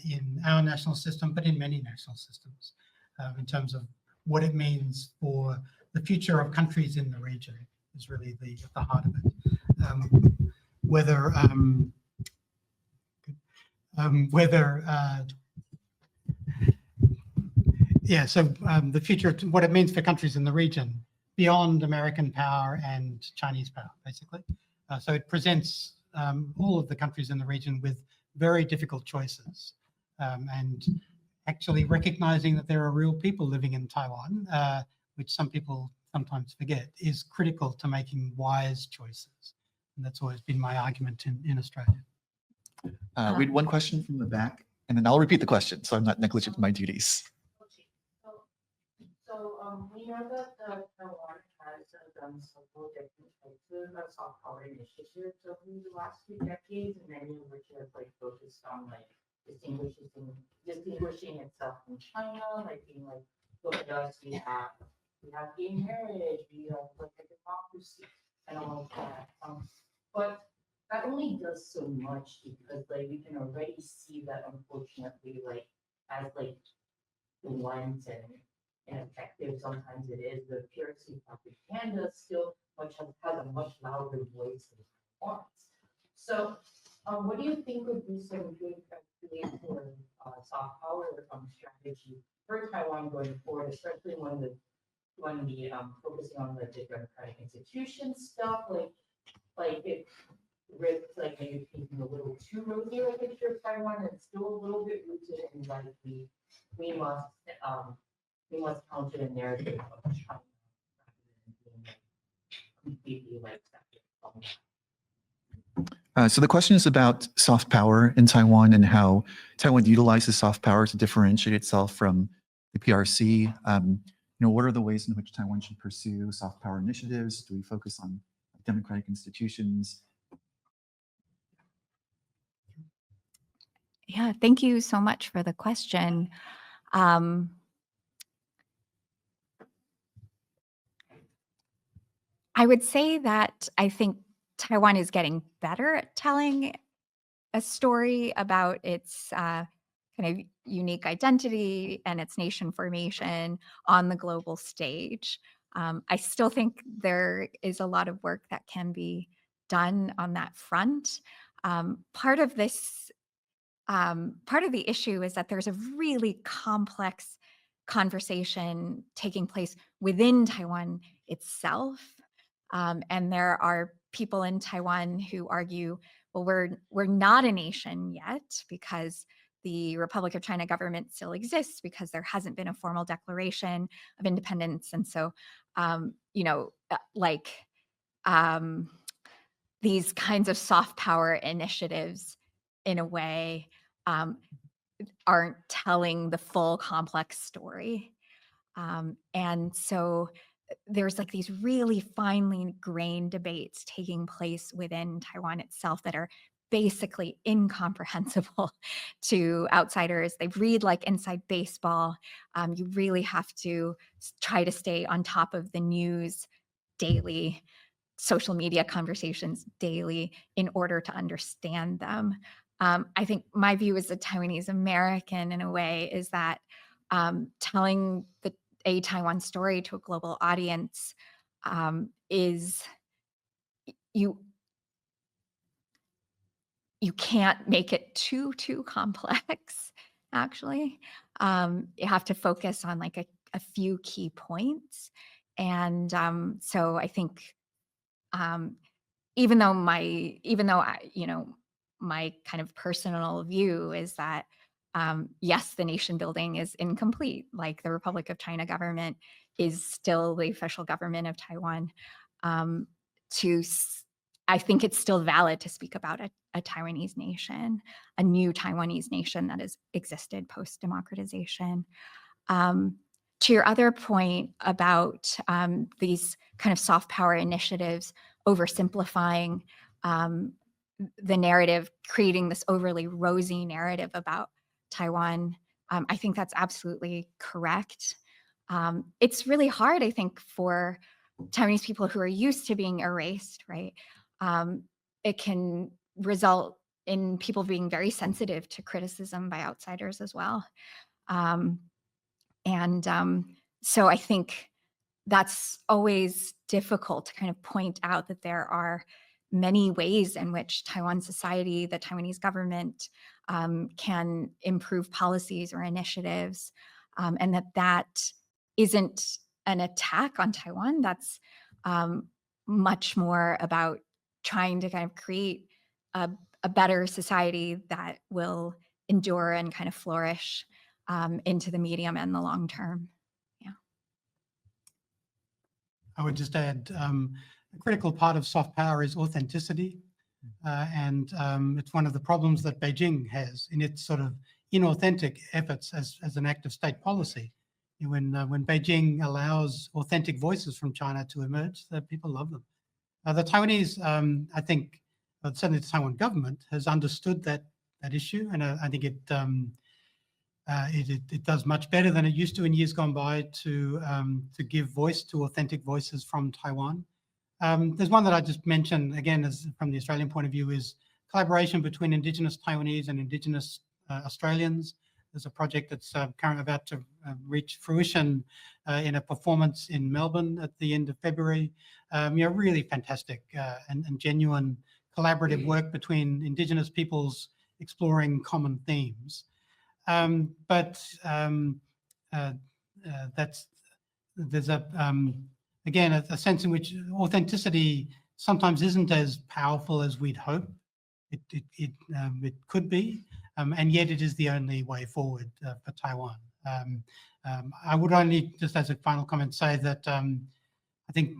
in our national system, but in many national systems, in terms of what it means for the future of countries in the region is really the heart of it. Whether Yeah, so the future, what it means for countries in the region beyond American power and Chinese power, basically. So it presents all of the countries in the region with very difficult choices, and actually recognizing that there are real people living in Taiwan, which some people sometimes forget, is critical to making wise choices. And that's always been my argument in Australia. We had one question from the back, and then I'll repeat the question, so I'm not negligent in my duties. Okay, so we know that Taiwan has done several different types of soft power initiatives over the last few decades, and many of which have like focused on like distinguishing itself from China, like being like, look at us, we have gay marriage, we have like a democracy, and all of that. But that only does so much because like we can already see that unfortunately like as like blunt and ineffective sometimes it is, the PRC propaganda still has a much louder voice than it wants. So what do you think would be some good creative soft power strategy for Taiwan going forward, especially when the focusing on the democratic institution stuff, like if Rick like maybe painting a little too rosy of a picture of Taiwan, and it's still a little bit rooted in like we must counter the narrative of China rather than being like completely like separate from that. So the question is about soft power in Taiwan and how Taiwan utilizes soft power to differentiate itself from the PRC. What are the ways in which Taiwan should pursue soft power initiatives? Do we focus on democratic institutions? Yeah, thank you so much for the question. I would say that I think Taiwan is getting better at telling a story about its kind of unique identity and its nation formation on the global stage. I still think there is a lot of work that can be done on that front. Part of the issue is that there's a really complex conversation taking place within Taiwan itself. And there are people in Taiwan who argue, well, we're not a nation yet because the Republic of China government still exists because there hasn't been a formal declaration of independence. And so, these kinds of soft power initiatives, in a way, aren't telling the full complex story. And so there's like these really finely grained debates taking place within Taiwan itself that are basically incomprehensible to outsiders. They read like inside baseball. You really have to try to stay on top of the news daily, social media conversations daily in order to understand them. I think my view as a Taiwanese American in a way is that telling a Taiwan story to a global audience is you can't make it too complex, actually. You have to focus on like a few key points. And so I think even though my kind of personal view is that yes, the nation building is incomplete. Like the Republic of China government is still the official government of Taiwan. I think it's still valid to speak about a Taiwanese nation, a new Taiwanese nation that has existed post-democratization. To your other point about these kind of soft power initiatives oversimplifying the narrative, creating this overly rosy narrative about Taiwan, I think that's absolutely correct. It's really hard, I think, for Taiwanese people who are used to being erased, right? It can result in people being very sensitive to criticism by outsiders as well. So I think that's always difficult to kind of point out that there are many ways in which Taiwan society, the Taiwanese government, can improve policies or initiatives. and that isn't an attack on Taiwan. That's much more about trying to kind of create a better society that will endure and kind of flourish into the medium and the long term. I would just add a critical part of soft power is authenticity. And it's one of the problems that Beijing has in its sort of inauthentic efforts as an act of state policy. When Beijing allows authentic voices from China to emerge, people love them. The Taiwanese, I think, certainly the Taiwan government has understood that issue, and I think it does much better than it used to in years gone by to give voice to authentic voices from Taiwan. There's one that I just mentioned, again, as from the Australian point of view, is collaboration between Indigenous Taiwanese and Indigenous Australians. There's a project that's currently about to reach fruition in a performance in Melbourne at the end of February. Really fantastic and genuine collaborative work between Indigenous peoples exploring common themes. There's again, a sense in which authenticity sometimes isn't as powerful as we'd hope it could be, and yet it is the only way forward for Taiwan. I would only, just as a final comment, say that I think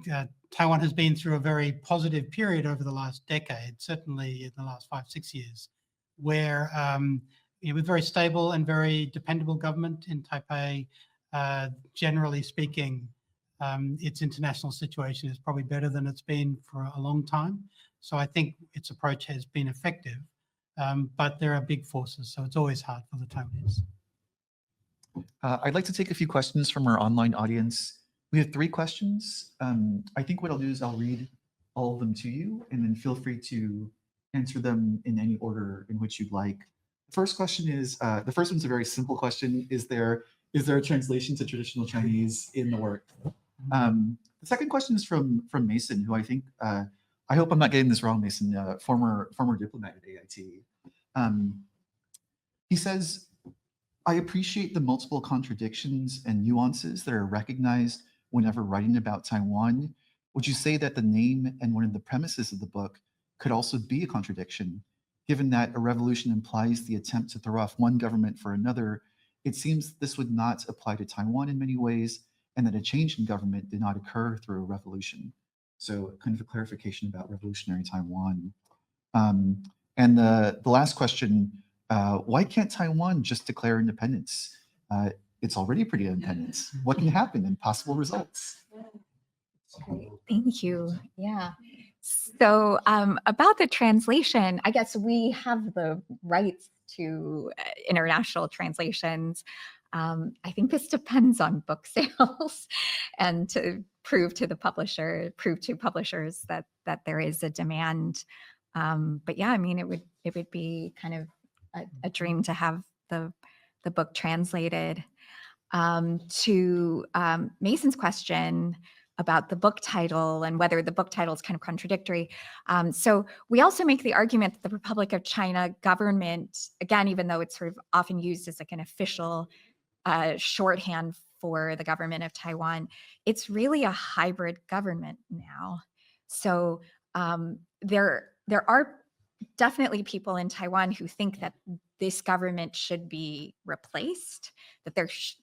Taiwan has been through a very positive period over the last decade, certainly in the last 5-6 years, where with very stable and very dependable government in Taipei, generally speaking, its international situation is probably better than it's been for a long time. So I think its approach has been effective, but there are big forces, so it's always hard for the Taiwanese. I'd like to take a few questions from our online audience. We have 3 questions. I think what I'll do is I'll read all of them to you, and then feel free to answer them in any order in which you'd like. The first question is, the first one's a very simple question. Is there a translation to traditional Chinese in the work? The second question is from Mason, who I think, I hope I'm not getting this wrong, Mason, former diplomat at AIT. He says, I appreciate the multiple contradictions and nuances that are recognized whenever writing about Taiwan. Would you say that the name and one of the premises of the book could also be a contradiction? Given that a revolution implies the attempt to throw off one government for another, it seems this would not apply to Taiwan in many ways, and that a change in government did not occur through a revolution. So kind of a clarification about revolutionary Taiwan. And the last question, why can't Taiwan just declare independence? It's already pretty independent. What can happen and possible results? Great. Thank you. Yeah. So about the translation, I guess we have the rights to international translations. I think this depends on book sales and to prove to publishers that there is a demand. But yeah, I mean, it would be kind of a dream to have the book translated. To Mason's question about the book title and whether the book title is kind of contradictory. So we also make the argument that the Republic of China government, again, even though it's sort of often used as like an official shorthand for the government of Taiwan, it's really a hybrid government now. So there are definitely people in Taiwan who think that this government should be replaced, that there's,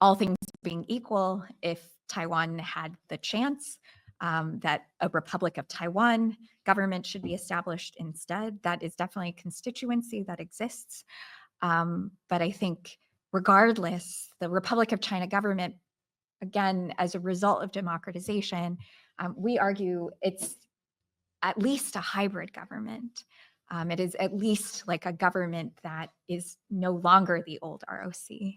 all things being equal, if Taiwan had the chance, that a Republic of Taiwan government should be established instead. That is definitely a constituency that exists. But I think regardless, the Republic of China government, again, as a result of democratization, we argue it's at least a hybrid government. It is at least like a government that is no longer the old ROC.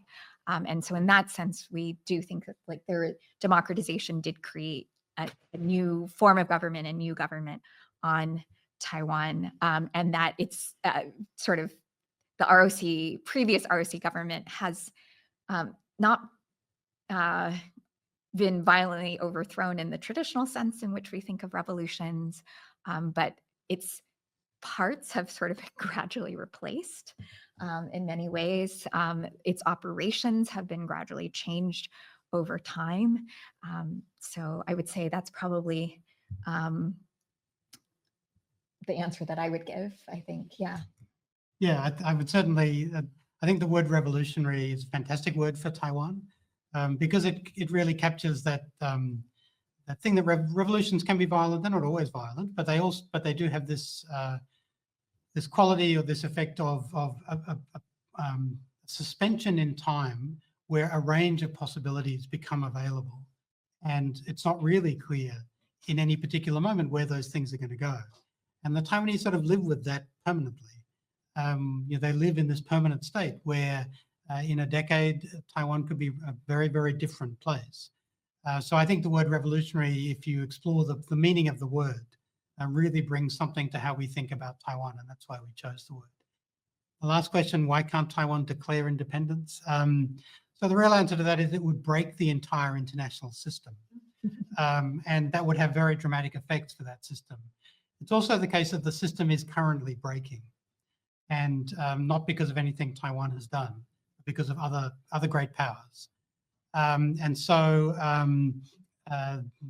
And so in that sense, we do think that like their democratization did create a new form of government, a new government on Taiwan, and that it's sort of the previous ROC government has not been violently overthrown in the traditional sense in which we think of revolutions, but it's parts have sort of been gradually replaced in many ways. Its operations have been gradually changed over time. So I would say that's probably the answer that I would give, I think. Yeah. Yeah, I would certainly, I think the word revolutionary is a fantastic word for Taiwan, because it really captures that that thing that revolutions can be violent. They're not always violent, but they do have this this quality or this effect of suspension in time where a range of possibilities become available. And it's not really clear in any particular moment where those things are going to go. And the Taiwanese sort of live with that permanently. They live in this permanent state where in a decade, Taiwan could be a very, very different place. So I think the word revolutionary, if you explore the meaning of the word, really brings something to how we think about Taiwan, and that's why we chose the word. The last question, why can't Taiwan declare independence? So the real answer to that is it would break the entire international system. And that would have very dramatic effects for that system. It's also the case that the system is currently breaking, and not because of anything Taiwan has done, but because of other great powers. And so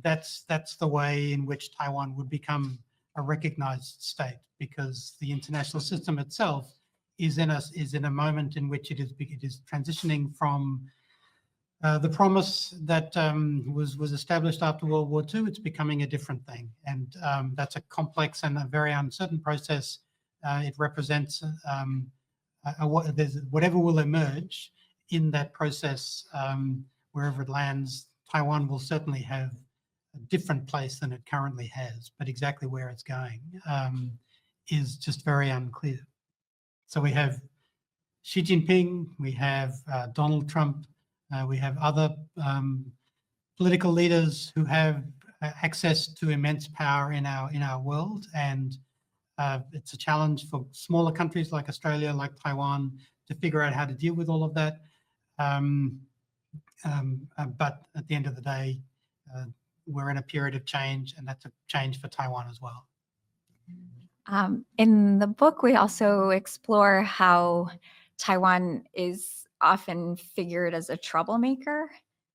that's the way in which Taiwan would become a recognized state, because the international system itself is in a moment in which it is transitioning from the promise that was established after World War II. It's becoming a different thing, and that's a complex and a very uncertain process. It represents whatever will emerge in that process. Wherever it lands, Taiwan will certainly have a different place than it currently has, but exactly where it's going is just very unclear. So we have Xi Jinping, we have Donald Trump, we have other political leaders who have access to immense power in our world, and it's a challenge for smaller countries like Australia, like Taiwan, to figure out how to deal with all of that. But at the end of the day, we're in a period of change, and that's a change for Taiwan as well. In the book, we also explore how Taiwan is often figured as a troublemaker,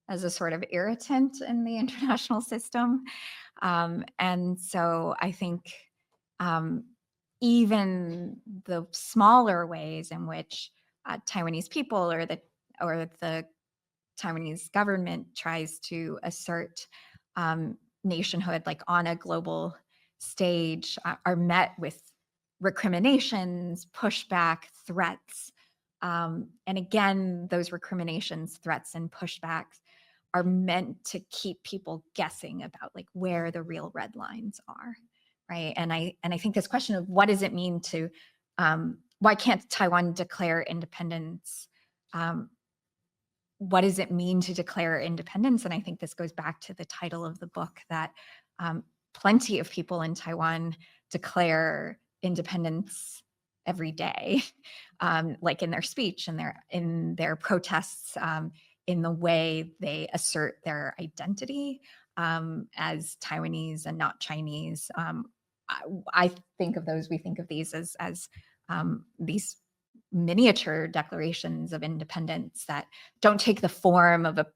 as a sort of irritant in the international system. And so I think even the smaller ways in which Taiwanese people or the Taiwanese government tries to assert nationhood, like on a global stage, are met with recriminations, pushback, threats. And again, those recriminations, threats, and pushbacks are meant to keep people guessing about like where the real red lines are, right? And I think this question of what does it mean to, why can't Taiwan declare independence? What does it mean to declare independence? And I think this goes back to the title of the book, that plenty of people in Taiwan declare independence every day, like in their speech and in their protests, in the way they assert their identity as Taiwanese and not Chinese. I think of those, we think of these as these miniature declarations of independence that don't take the form of a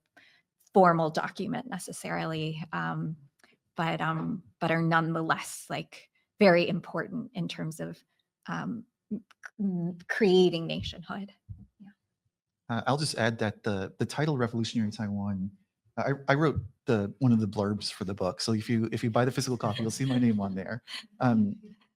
formal document necessarily, but are nonetheless like very important in terms of creating nationhood. Yeah. I'll just add that the title "Revolutionary Taiwan," I wrote one of the blurbs for the book. So if you buy the physical copy, you'll see my name on there.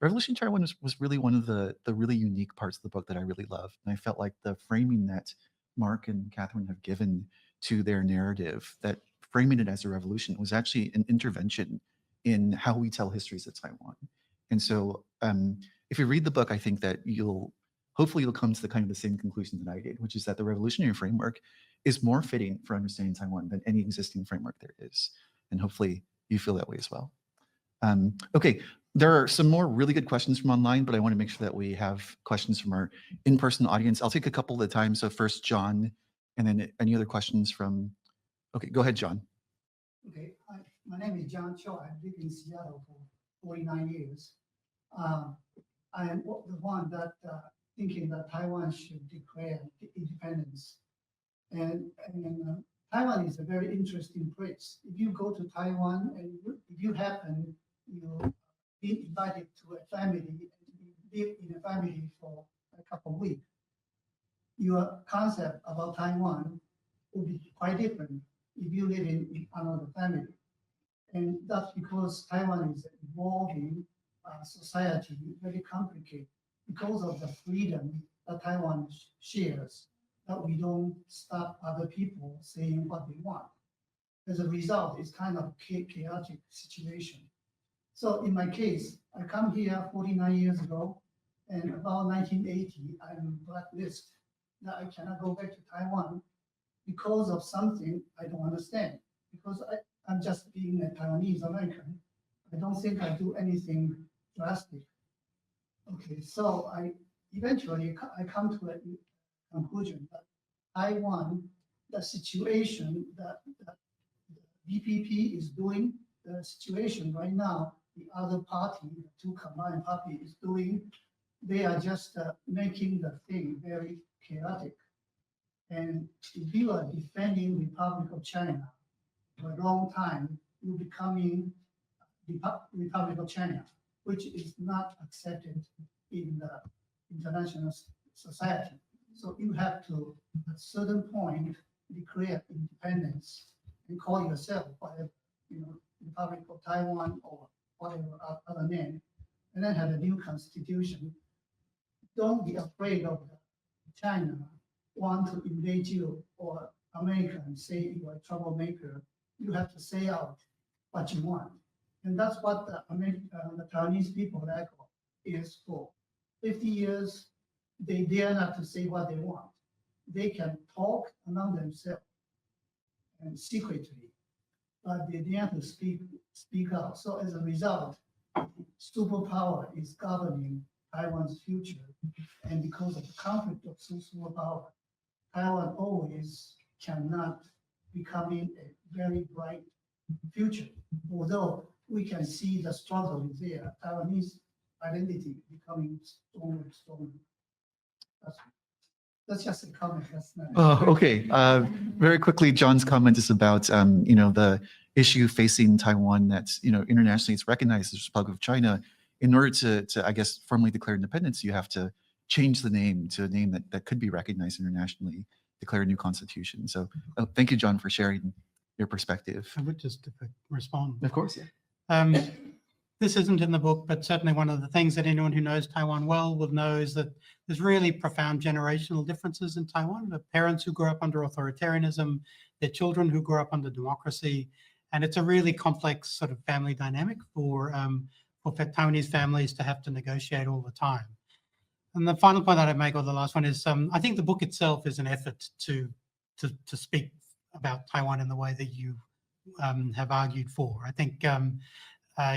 Revolutionary Taiwan was really one of the really unique parts of the book that I really loved, and I felt like the framing that Mark and Catherine have given to their narrative, that framing it as a revolution, was actually an intervention in how we tell histories of Taiwan. And so if you read the book, I think that hopefully you'll come to the kind of the same conclusion that I did, which is that the revolutionary framework is more fitting for understanding Taiwan than any existing framework there is. And hopefully you feel that way as well. Okay, there are some more really good questions from online, but I want to make sure that we have questions from our in-person audience. I'll take a couple at a time. So first John, and then any other questions from, okay, go ahead, John. Okay, my name is John Chou. I've lived in Seattle for 49 years. I am the one that thinking that Taiwan should declare independence. And Taiwan is a very interesting place. If you go to Taiwan and if you happen, you be invited to a family and you live in a family for a couple of weeks, your concept about Taiwan will be quite different if you live in another family. And that's because Taiwan is an evolving society, very complicated, because of the freedom that Taiwan shares, that we don't stop other people saying what they want. As a result, it's kind of chaotic situation. So in my case, I come here 49 years ago, and about 1980, I'm blacklisted that I cannot go back to Taiwan because of something I don't understand. Because I'm just being a Taiwanese American. I don't think I do anything drastic. Okay, so I eventually I come to a conclusion that Taiwan, the situation that the DPP is doing, the situation right now, the other party, the two combined party is doing, they are just making the thing very chaotic. And if you are defending Republic of China for a long time, you're becoming Republic of China, which is not accepted in the international society. So you have to, at a certain point, declare independence and call yourself whatever, Republic of Taiwan or whatever other name, and then have a new constitution. Don't be afraid of China want to invade you or America and say you are a troublemaker. You have to say out what you want. And that's what the Taiwanese people echo is for. 50 years, they dare not to say what they want. They can talk among themselves and secretly, but they dare to speak out. So as a result, superpower is governing Taiwan's future. And because of the conflict of superpower, Taiwan always cannot becoming a very bright future. Although we can see the struggle is there, Taiwanese identity becoming stronger and stronger. That's just a comment. That's not. Okay. Very quickly, John's comment is about the issue facing Taiwan that's internationally it's recognized as the Republic of China. In order to I guess firmly declare independence, you have to change the name to a name that could be recognized internationally, declare a new constitution. So thank you, John, for sharing your perspective. I would just respond. Of course, yeah. This isn't in the book, but certainly one of the things that anyone who knows Taiwan well will know is that there's really profound generational differences in Taiwan. The parents who grew up under authoritarianism, their children who grew up under democracy, and it's a really complex sort of family dynamic for Taiwanese families to have to negotiate all the time. And the final point that I make, or the last one, is I think the book itself is an effort to speak about Taiwan in the way that you have argued for. I think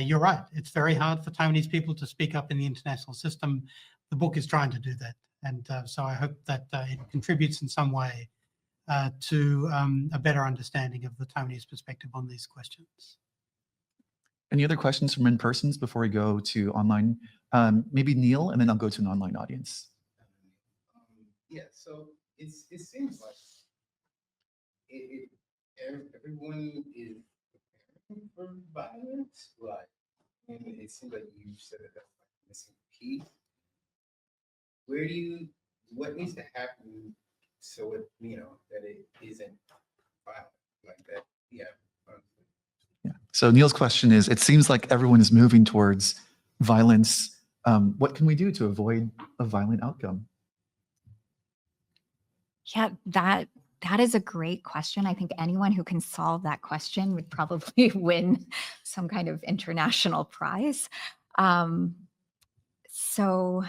you're right. It's very hard for Taiwanese people to speak up in the international system. The book is trying to do that. And so I hope that it contributes in some way to a better understanding of the Taiwanese perspective on these questions. Any other questions from in-persons before we go to online? Maybe Neil, and then I'll go to an online audience. Yeah, so it seems like everyone is preparing for violence, and it seems like you said that that's like missing piece. What needs to happen so that it isn't violent like that? Yeah. Yeah. So Neil's question is, it seems like everyone is moving towards violence. What can we do to avoid a violent outcome? Yeah, that is a great question. I think anyone who can solve that question would probably win some kind of international prize. So,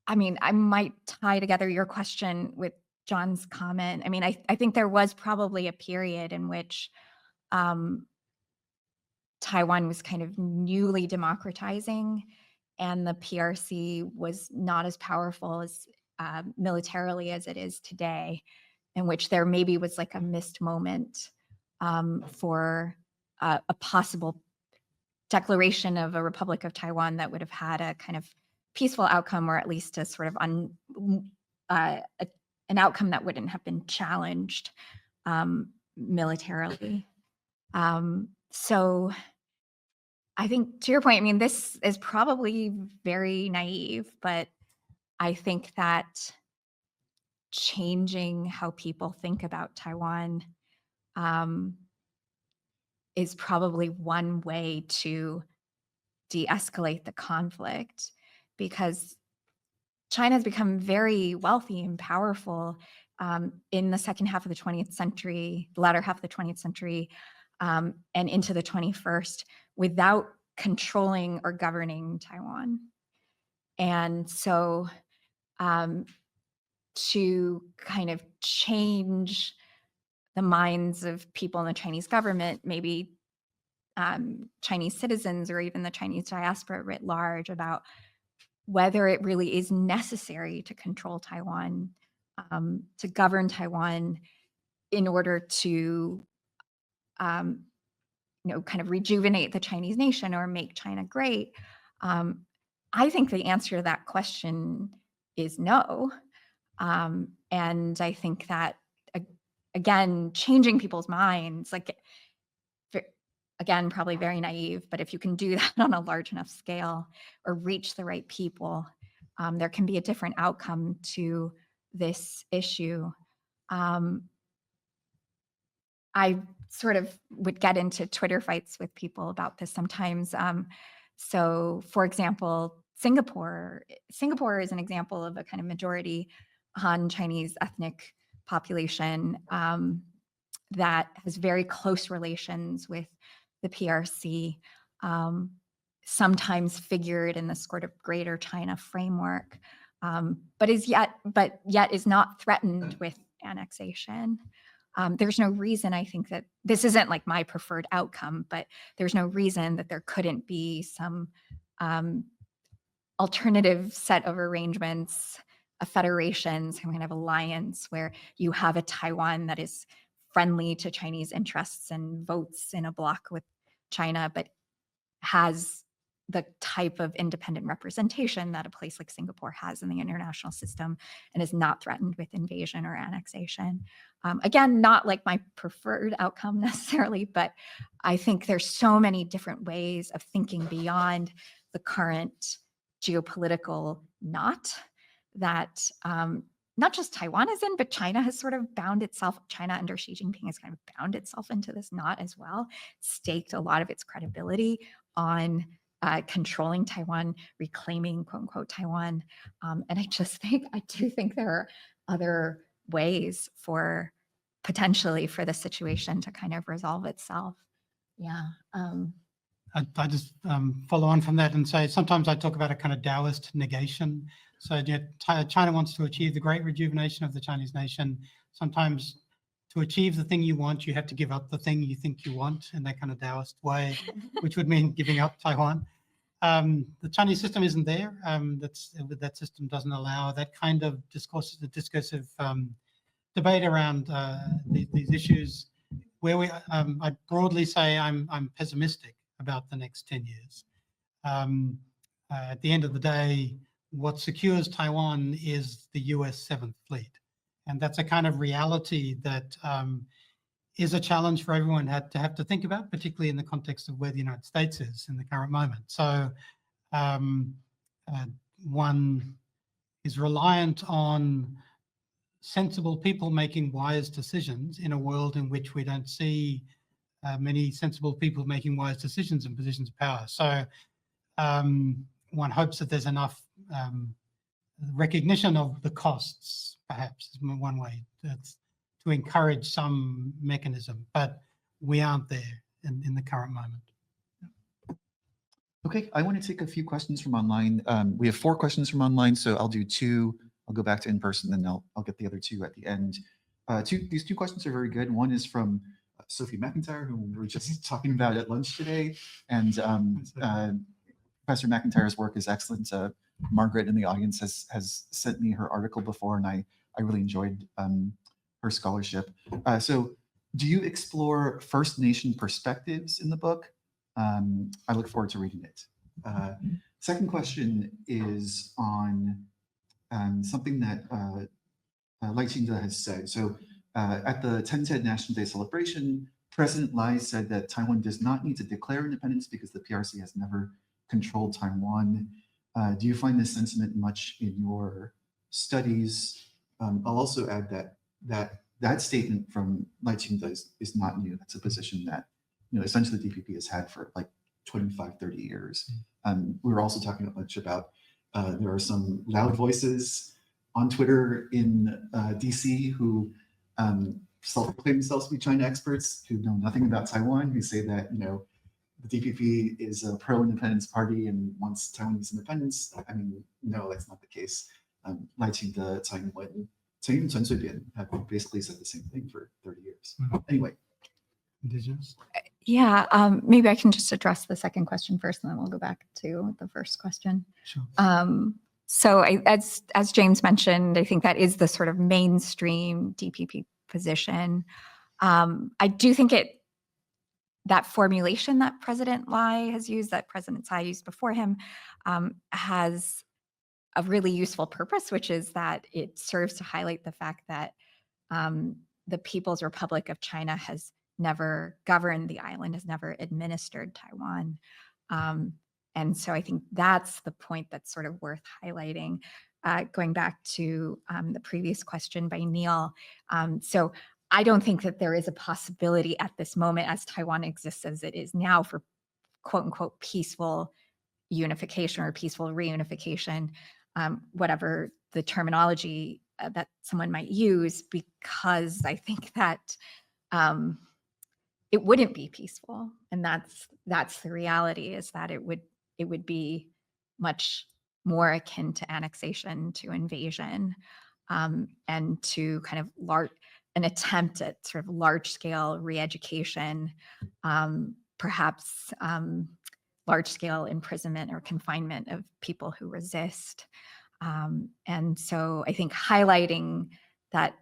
I mean, I might tie together your question with John's comment. I mean, I think there was probably a period in which Taiwan was kind of newly democratizing, and the PRC was not as powerful as militarily as it is today, in which there maybe was like a missed moment for a possible declaration of a Republic of Taiwan that would have had a kind of peaceful outcome, or at least a sort of an outcome that wouldn't have been challenged militarily. So I think, to your point, I mean, this is probably very naive, but I think that changing how people think about Taiwan is probably one way to de-escalate the conflict, because China has become very wealthy and powerful in the second half of the 20th century, the latter half of the 20th century, and into the 21st, without controlling or governing Taiwan. And so to kind of change the minds of people in the Chinese government, maybe Chinese citizens or even the Chinese diaspora writ large, about whether it really is necessary to control Taiwan, to govern Taiwan in order to, kind of rejuvenate the Chinese nation or make China great. I think the answer to that question is no. And I think that, again, changing people's minds, like, again, probably very naive, but if you can do that on a large enough scale or reach the right people, there can be a different outcome to this issue. I sort of would get into Twitter fights with people about this sometimes. So, for example, Singapore is an example of a kind of majority Han Chinese ethnic population that has very close relations with the PRC, sometimes figured in this sort of Greater China framework, but yet is not threatened with annexation. There's no reason, I think, that this isn't like my preferred outcome, but there's no reason that there couldn't be some alternative set of arrangements, a federation, some kind of alliance where you have a Taiwan that is friendly to Chinese interests and votes in a bloc with China, but has the type of independent representation that a place like Singapore has in the international system and is not threatened with invasion or annexation. Again, not like my preferred outcome necessarily, but I think there's so many different ways of thinking beyond the current geopolitical knot that not just Taiwan is in, but China has sort of bound itself, China under Xi Jinping has kind of bound itself into this knot as well, staked a lot of its credibility on controlling Taiwan, reclaiming quote unquote Taiwan. And I do think there are other ways for potentially for the situation to kind of resolve itself. Yeah. I just follow on from that and say, sometimes I talk about a kind of Taoist negation. So China wants to achieve the great rejuvenation of the Chinese nation. Sometimes to achieve the thing you want, you have to give up the thing you think you want in that kind of Taoist way, which would mean giving up Taiwan. The Chinese system isn't there. That system doesn't allow that kind of discursive debate around these issues. Where I'd broadly say I'm pessimistic about the next 10 years. At the end of the day, what secures Taiwan is the US 7th Fleet. And that's a kind of reality that is a challenge for everyone to have to think about, particularly in the context of where the United States is in the current moment. So one is reliant on sensible people making wise decisions in a world in which we don't see many sensible people making wise decisions in positions of power. So one hopes that there's enough recognition of the costs, perhaps, is one way to encourage some mechanism, but we aren't there in the current moment. Okay, I want to take a few questions from online. We have 4 questions from online, so I'll do 2. I'll go back to in-person, then I'll get the other 2 at the end. These 2 questions are very good. One is from Sophie McIntyre, who we were just talking about at lunch today. And Professor McIntyre's work is excellent. Margaret in the audience has sent me her article before, and I really enjoyed her scholarship. So do you explore First Nation perspectives in the book? I look forward to reading it. Second question is on something that Lai Ching has said. So at the 10th National Day celebration, President Lai said that Taiwan does not need to declare independence because the PRC has never controlled Taiwan. Do you find this sentiment much in your studies? I'll also add that statement from Lai Ching is not new. That's a position that essentially the DPP has had for like 25, 30 years. We were also talking a bunch about there are some loud voices on Twitter in DC who self-proclaim themselves to be China experts who know nothing about Taiwan, who say that the DPP is a pro-independence party and wants Taiwanese independence. I mean, no, that's not the case. Lai Ching the Taiwan have basically said the same thing for 30 years. Anyway. Indigenous. Yeah, maybe I can just address the second question first, and then we'll go back to the first question. Sure. So as James mentioned, I think that is the sort of mainstream DPP position. I do think that formulation that President Lai has used, that President Tsai used before him, has a really useful purpose, which is that it serves to highlight the fact that the People's Republic of China has never governed the island, has never administered Taiwan. And so I think that's the point that's sort of worth highlighting. Going back to the previous question by Neil. So I don't think that there is a possibility at this moment, as Taiwan exists as it is now, for quote unquote peaceful unification or peaceful reunification, whatever the terminology that someone might use, because I think that it wouldn't be peaceful. And that's the reality, is that it would be much more akin to annexation, to invasion, and to kind of an attempt at sort of large-scale re-education, perhaps large-scale imprisonment or confinement of people who resist. And so I think highlighting that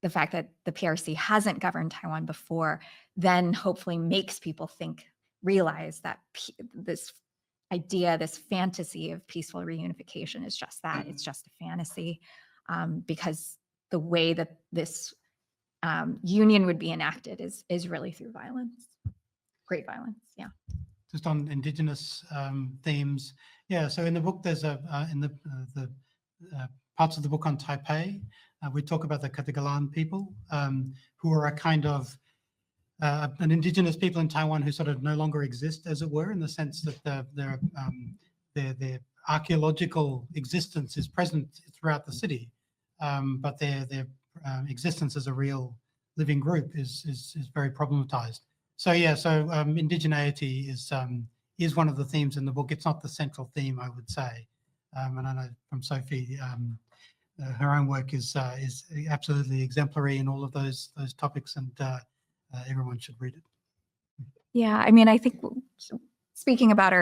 the fact that the PRC hasn't governed Taiwan before then hopefully makes people realize that this idea, this fantasy of peaceful reunification is just that. It's just a fantasy, because the way that this union would be enacted is really through violence, great violence. Yeah. Just on Indigenous themes, yeah. So in the book, there's in the parts of the book on Taipei, we talk about the Katagalan people, who are a kind of an indigenous people in Taiwan who sort of no longer exist, as it were, in the sense that their archaeological existence is present throughout the city, but their existence as a real living group is very problematized. So yeah, so indigeneity is one of the themes in the book. It's not the central theme, I would say, and I know from Sophie, her own work is absolutely exemplary in all of those topics, and everyone should read it. Yeah, I mean, I think speaking about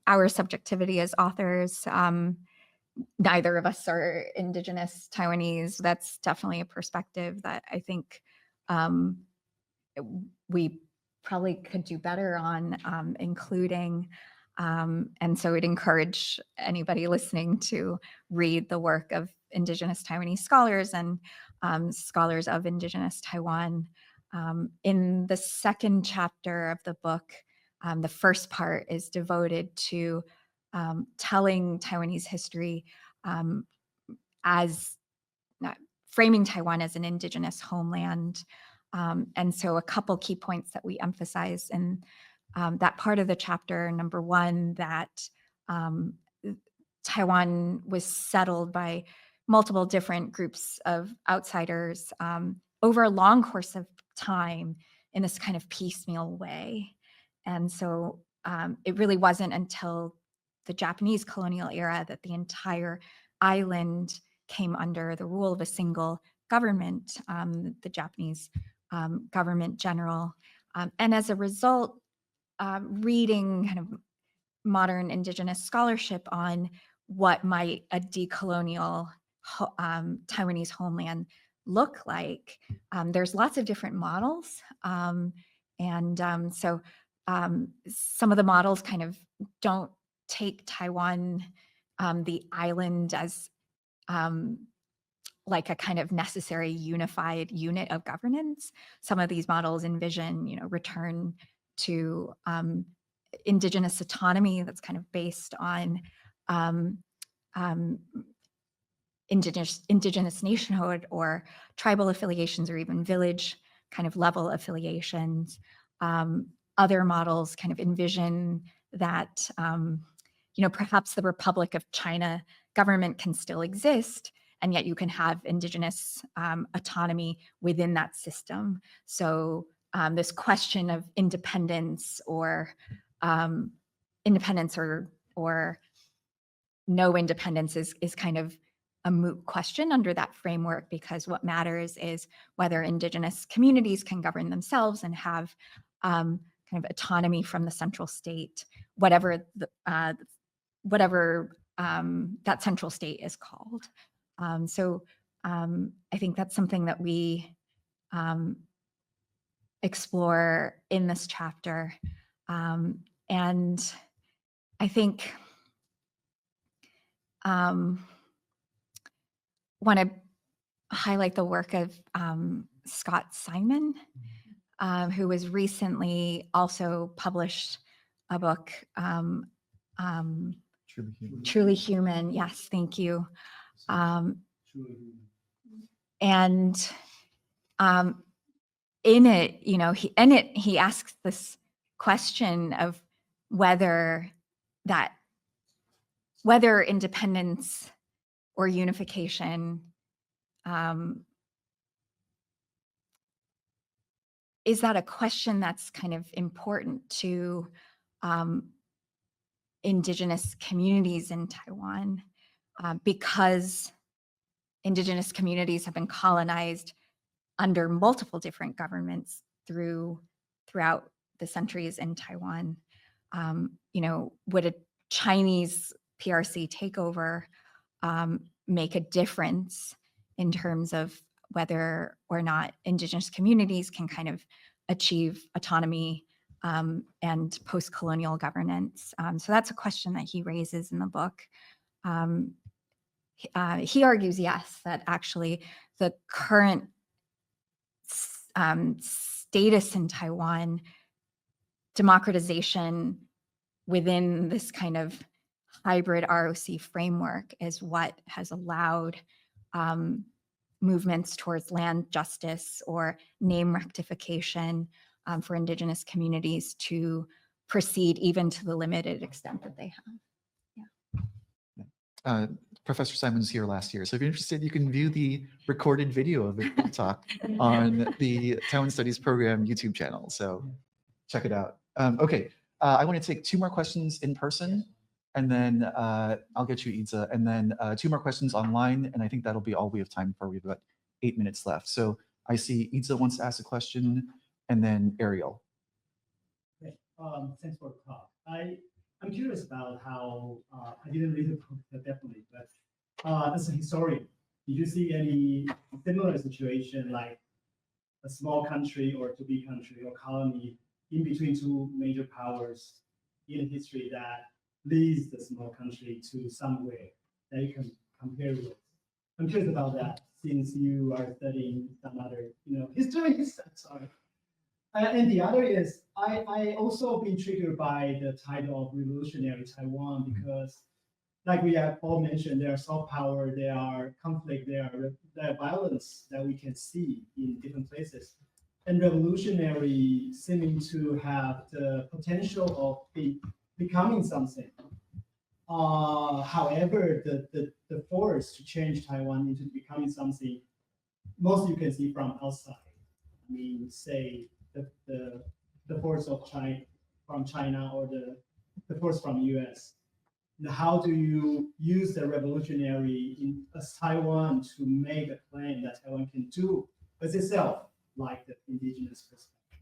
our subjectivity as authors, neither of us are Indigenous Taiwanese. That's definitely a perspective that I think we probably could do better on including. And so I'd encourage anybody listening to read the work of Indigenous Taiwanese scholars and scholars of Indigenous Taiwan. In the second chapter of the book, the first part is devoted to telling Taiwanese history as framing Taiwan as an Indigenous homeland. And so a couple key points that we emphasize in that part of the chapter: number one, that Taiwan was settled by multiple different groups of outsiders over a long course of time in this kind of piecemeal way. And so it really wasn't until the Japanese colonial era that the entire island came under the rule of a single government, the Japanese government general. And as a result, reading kind of modern Indigenous scholarship on what might a decolonial Taiwanese homeland look like, there's lots of different models. So some of the models kind of don't take Taiwan, the island, as like a kind of necessary unified unit of governance. Some of these models envision, return to indigenous autonomy that's kind of based on indigenous nationhood or tribal affiliations, or even village kind of level affiliations. Other models kind of envision that perhaps the Republic of China government can still exist, and yet you can have indigenous autonomy within that system. So this question of independence or no independence is kind of a moot question under that framework, because what matters is whether indigenous communities can govern themselves and have kind of autonomy from the central state, whatever that central state is called. So I think that's something that we explore in this chapter. And I think want to highlight the work of Scott Simon, who was recently also published a book, Truly human. Truly Human. Yes, thank you. And in it, he asks this question of whether independence or unification is that a question that's kind of important to indigenous communities in Taiwan, because indigenous communities have been colonized under multiple different governments throughout the centuries in Taiwan. Would a Chinese PRC takeover make a difference in terms of whether or not indigenous communities can kind of achieve autonomy and post-colonial governance? So that's a question that he raises in the book. He argues, yes, that actually the current status in Taiwan, democratization within this kind of hybrid ROC framework, is what has allowed movements towards land justice or name rectification for indigenous communities to proceed even to the limited extent that they have. Professor Simon's here last year, so if you're interested, you can view the recorded video of the talk on the Taiwan Studies Program YouTube channel. So check it out. Okay, I want to take 2 more questions in person, and then I'll get you, Idza, and then 2 more questions online, and I think that'll be all we have time for. We have about 8 minutes left. So I see Idza wants to ask a question, and then Ariel. Okay, thanks for the talk. I'm curious about how, I didn't read the book definitely, but as a historian, did you see any similar situation, like a small country or to big country or colony in between 2 major powers in history that leads the small country to somewhere that you can compare with? I'm curious about that, since you are studying some other, history. Sorry. And the other is, I also been triggered by the title of Revolutionary Taiwan, because like we have all mentioned, there are soft power, there are conflict, there are violence that we can see in different places. And revolutionary seeming to have the potential of becoming something. However, the force to change Taiwan into becoming something, most you can see from outside. I mean, say the force of China from China, or the force from US. And how do you use the revolutionary in Taiwan to make a claim that Taiwan can do as itself, like the indigenous perspective?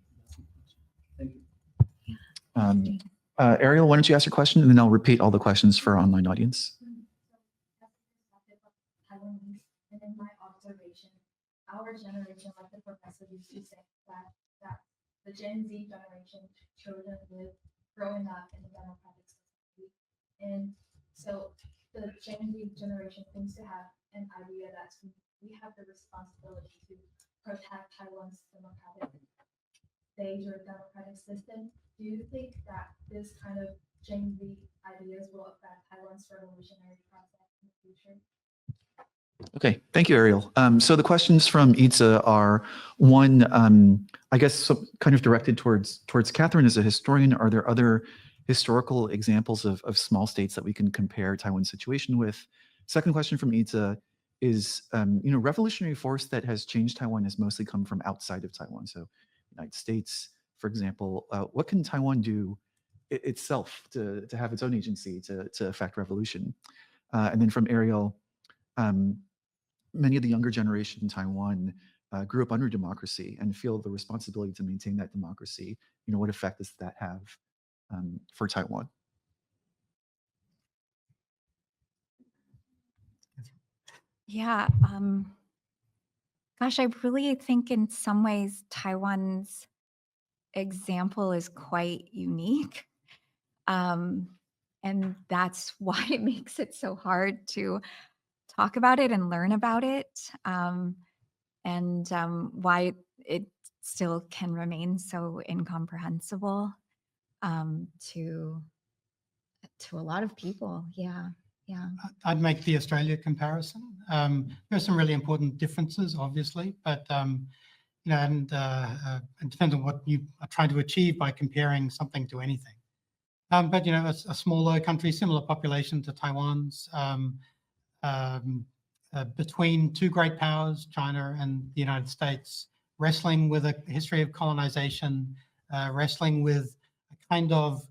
Thank you. Ariel, why don't you ask your question, and then I'll repeat all the questions for our online audience. And in my observation, our generation, like the professor used to say, that the Gen Z generation children live growing up in a democratic society. And so the Gen Z generation seems to have an idea that we have the responsibility to protect Taiwan's democratic stage or democratic system. Do you think that this kind of Gen Z ideas will affect Taiwan's revolutionary process in the future? Okay, thank you, Ariel. So the questions from Itza are, one, I guess kind of directed towards Catherine as a historian. Are there other historical examples of small states that we can compare Taiwan's situation with? Second question from Itza is, revolutionary force that has changed Taiwan has mostly come from outside of Taiwan. So United States, for example, what can Taiwan do itself to have its own agency to affect revolution? And then from Ariel, many of the younger generation in Taiwan grew up under democracy and feel the responsibility to maintain that democracy. What effect does that have for Taiwan? Yeah. Gosh, I really think in some ways Taiwan's example is quite unique. And that's why it makes it so hard to talk about it and learn about it. And why it still can remain so incomprehensible to a lot of people. Yeah. I'd make the Australia comparison. There's some really important differences, obviously, but it depends on what you are trying to achieve by comparing something to anything. But a smaller country, similar population to Taiwan's, between two great powers, China and the United States, wrestling with a history of colonization, wrestling with a kind of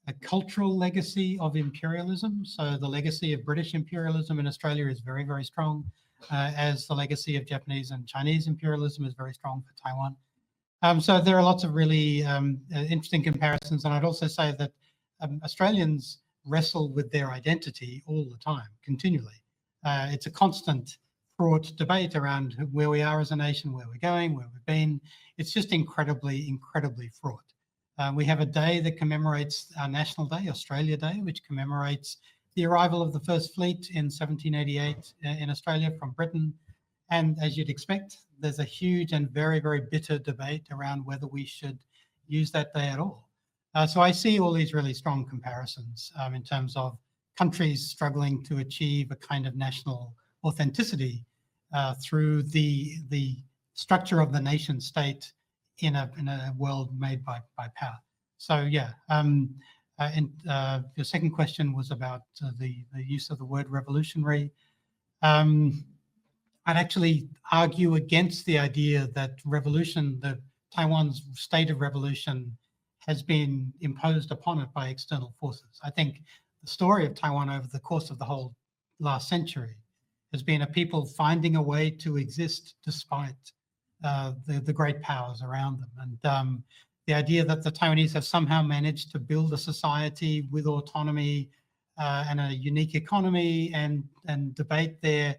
a cultural legacy of imperialism. So the legacy of British imperialism in Australia is very, very strong, as the legacy of Japanese and Chinese imperialism is very strong for Taiwan. So there are lots of really interesting comparisons. And I'd also say that Australians wrestle with their identity all the time, continually. It's a constant fraught debate around where we are as a nation, where we're going, where we've been. It's just incredibly, incredibly fraught. We have a day that commemorates our National Day, Australia Day, which commemorates the arrival of the First Fleet in 1788 in Australia from Britain. And as you'd expect, there's a huge and very, very bitter debate around whether we should use that day at all. So I see all these really strong comparisons in terms of countries struggling to achieve a kind of national authenticity through the structure of the nation state in a world made by power. So yeah, and your second question was about the use of the word revolutionary. I'd actually argue against the idea that revolution, the Taiwan's state of revolution, has been imposed upon it by external forces. I think the story of Taiwan over the course of the whole last century has been a people finding a way to exist despite the great powers around them. And the idea that the Taiwanese have somehow managed to build a society with autonomy and a unique economy and debate their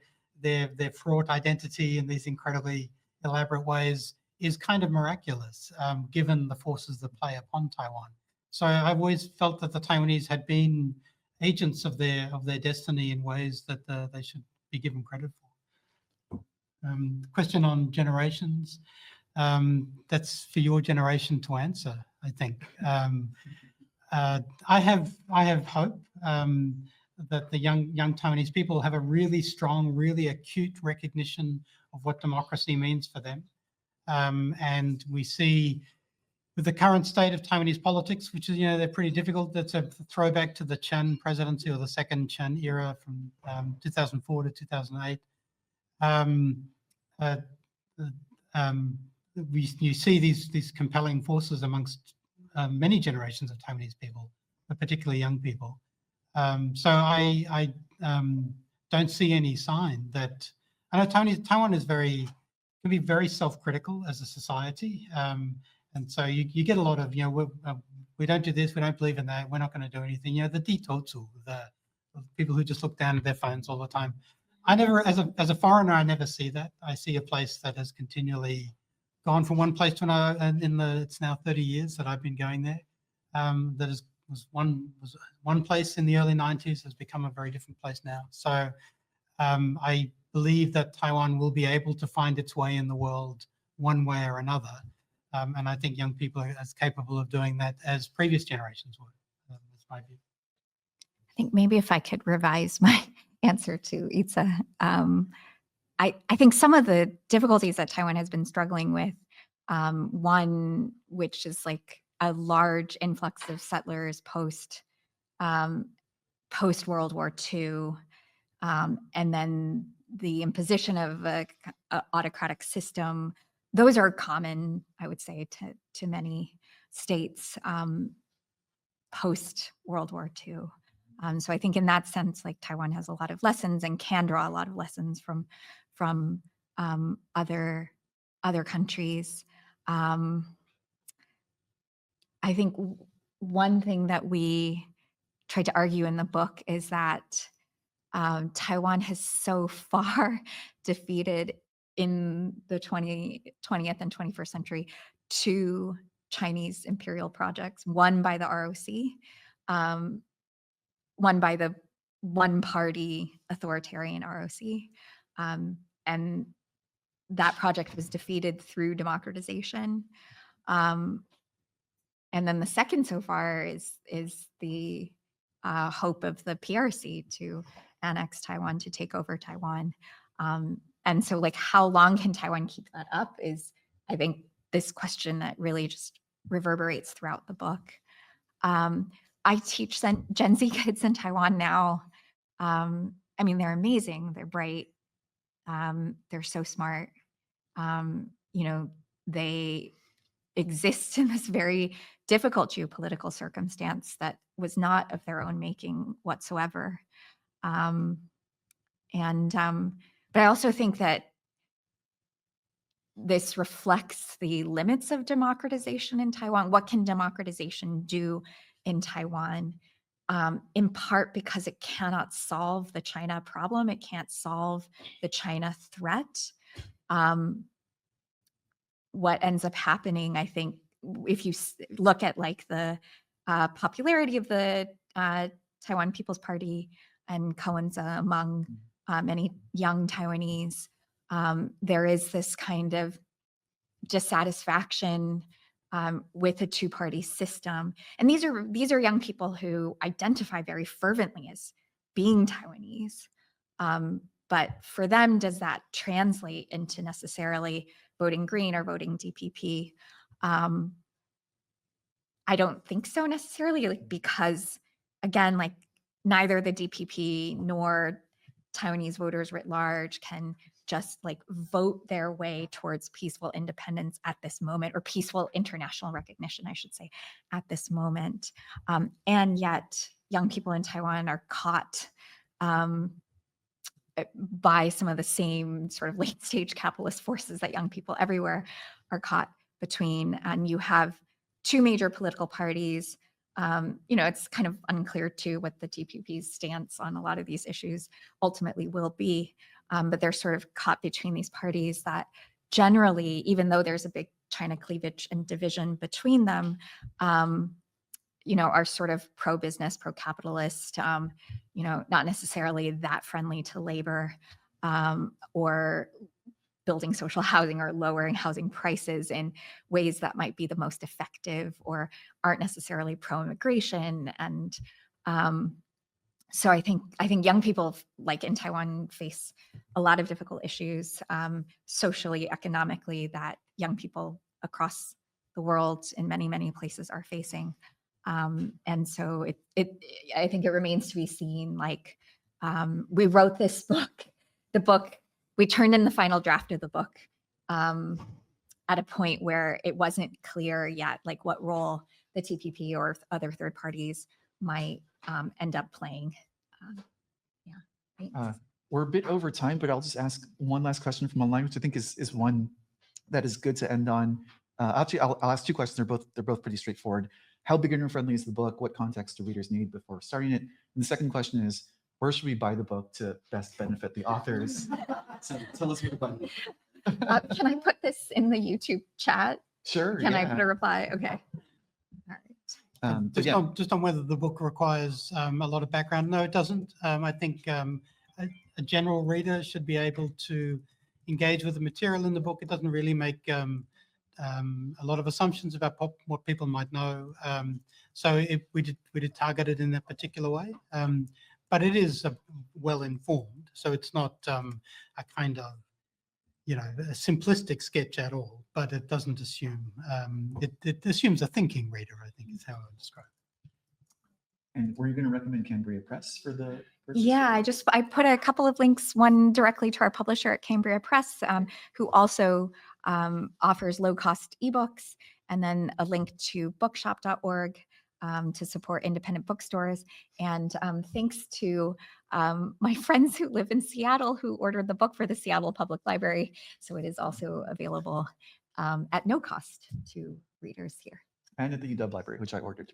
fraught identity in these incredibly elaborate ways is kind of miraculous, given the forces that play upon Taiwan. So I've always felt that the Taiwanese had been agents of their destiny in ways that they should be given credit for. Question on generations, that's for your generation to answer, I think. I have hope that the young Taiwanese people have a really strong, really acute recognition of what democracy means for them. And we see with the current state of Taiwanese politics, which is, they're pretty difficult. That's a throwback to the Chen presidency or the second Chen era from 2004 to 2008. You see these compelling forces amongst many generations of Taiwanese people, but particularly young people. So I don't see any sign that, I know Taiwan can be very self-critical as a society. And so you get a lot of, we don't do this, we don't believe in that, we're not going to do anything. The ditotsu, the people who just look down at their phones all the time. I never, as a foreigner, I never see that. I see a place that has continually gone from one place to another, and it's now 30 years that I've been going there. Was one place in the early 90s, has become a very different place now. So I believe that Taiwan will be able to find its way in the world one way or another. And I think young people are as capable of doing that as previous generations were. That's my view. I think maybe if I could revise my answer to Itza, I think some of the difficulties that Taiwan has been struggling with, one which is like a large influx of settlers post World War II, and then the imposition of a autocratic system. Those are common, I would say, to many states post World War II. So I think in that sense, like Taiwan has a lot of lessons and can draw a lot of lessons from other countries. I think one thing that we tried to argue in the book is that Taiwan has so far defeated in the 20th and 21st century two Chinese imperial projects, one by the ROC, one by the one-party authoritarian ROC. And that project was defeated through democratization. And then the second so far is the hope of the PRC to annex Taiwan, to take over Taiwan. And so like, how long can Taiwan keep that up is, I think, this question that really just reverberates throughout the book. I teach Gen Z kids in Taiwan now. I mean, they're amazing. They're bright. They're so smart. They exist in this very difficult geopolitical circumstance that was not of their own making whatsoever. But I also think that this reflects the limits of democratization in Taiwan. What can democratization do in Taiwan? In part because it cannot solve the China problem. It can't solve the China threat. What ends up happening, I think, if you look at like the popularity of the Taiwan People's Party and Koenza among many young Taiwanese, there is this kind of dissatisfaction with a two-party system. And these are young people who identify very fervently as being Taiwanese. But for them, does that translate into necessarily voting Green or voting DPP? I don't think so necessarily, like, because again, like neither the DPP nor Taiwanese voters writ large can just like vote their way towards peaceful independence at this moment, or peaceful international recognition, I should say, at this moment. And yet young people in Taiwan are caught by some of the same sort of late stage capitalist forces that young people everywhere are caught between. And you have two major political parties. It's kind of unclear too what the DPP's stance on a lot of these issues ultimately will be. But they're sort of caught between these parties that generally, even though there's a big China cleavage and division between them, are sort of pro-business, pro-capitalist, not necessarily that friendly to labor, or building social housing or lowering housing prices in ways that might be the most effective, or aren't necessarily pro-immigration. And so I think young people like in Taiwan face a lot of difficult issues, socially, economically, that young people across the world in many, many places are facing. And so I think it remains to be seen, like, we wrote this book, we turned in the final draft of the book at a point where it wasn't clear yet, like what role the TPP or other third parties might end up playing. We're a bit over time, but I'll just ask one last question from online, which I think is one that is good to end on. Actually, I'll ask two questions. They're both pretty straightforward. How beginner friendly is the book? What context do readers need before starting it? And the second question is, where should we buy the book to best benefit the authors? So tell us where to buy the book. Can I put this in the YouTube chat? Sure. Can I yeah. put a reply? Okay. All right. But yeah, Just on whether the book requires a lot of background. No, it doesn't. I think a general reader should be able to engage with the material in the book. It doesn't really make a lot of assumptions about what people might know. So we did target it in that particular way. But it is well informed. So it's not a kind of, a simplistic sketch at all, but it doesn't assume, it assumes a thinking reader, I think is how I would describe it. and were you going to recommend Cambria Press for the? Yeah, I put a couple of links, one directly to our publisher at Cambria Press, who also offers low-cost ebooks, and then a link to bookshop.org to support independent bookstores. And thanks to my friends who live in Seattle who ordered the book for the Seattle Public Library. So it is also available at no cost to readers here. And at the UW Library, which I ordered.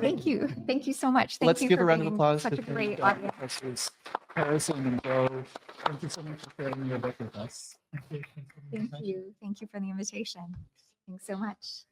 Thank you. Thank you so much. Thank Let's you give a for round of being applause such to a great the audience. professors Harrison and Joe. Thank you so much for sharing your book with us. Thank you. Thank you for the invitation. Thanks so much.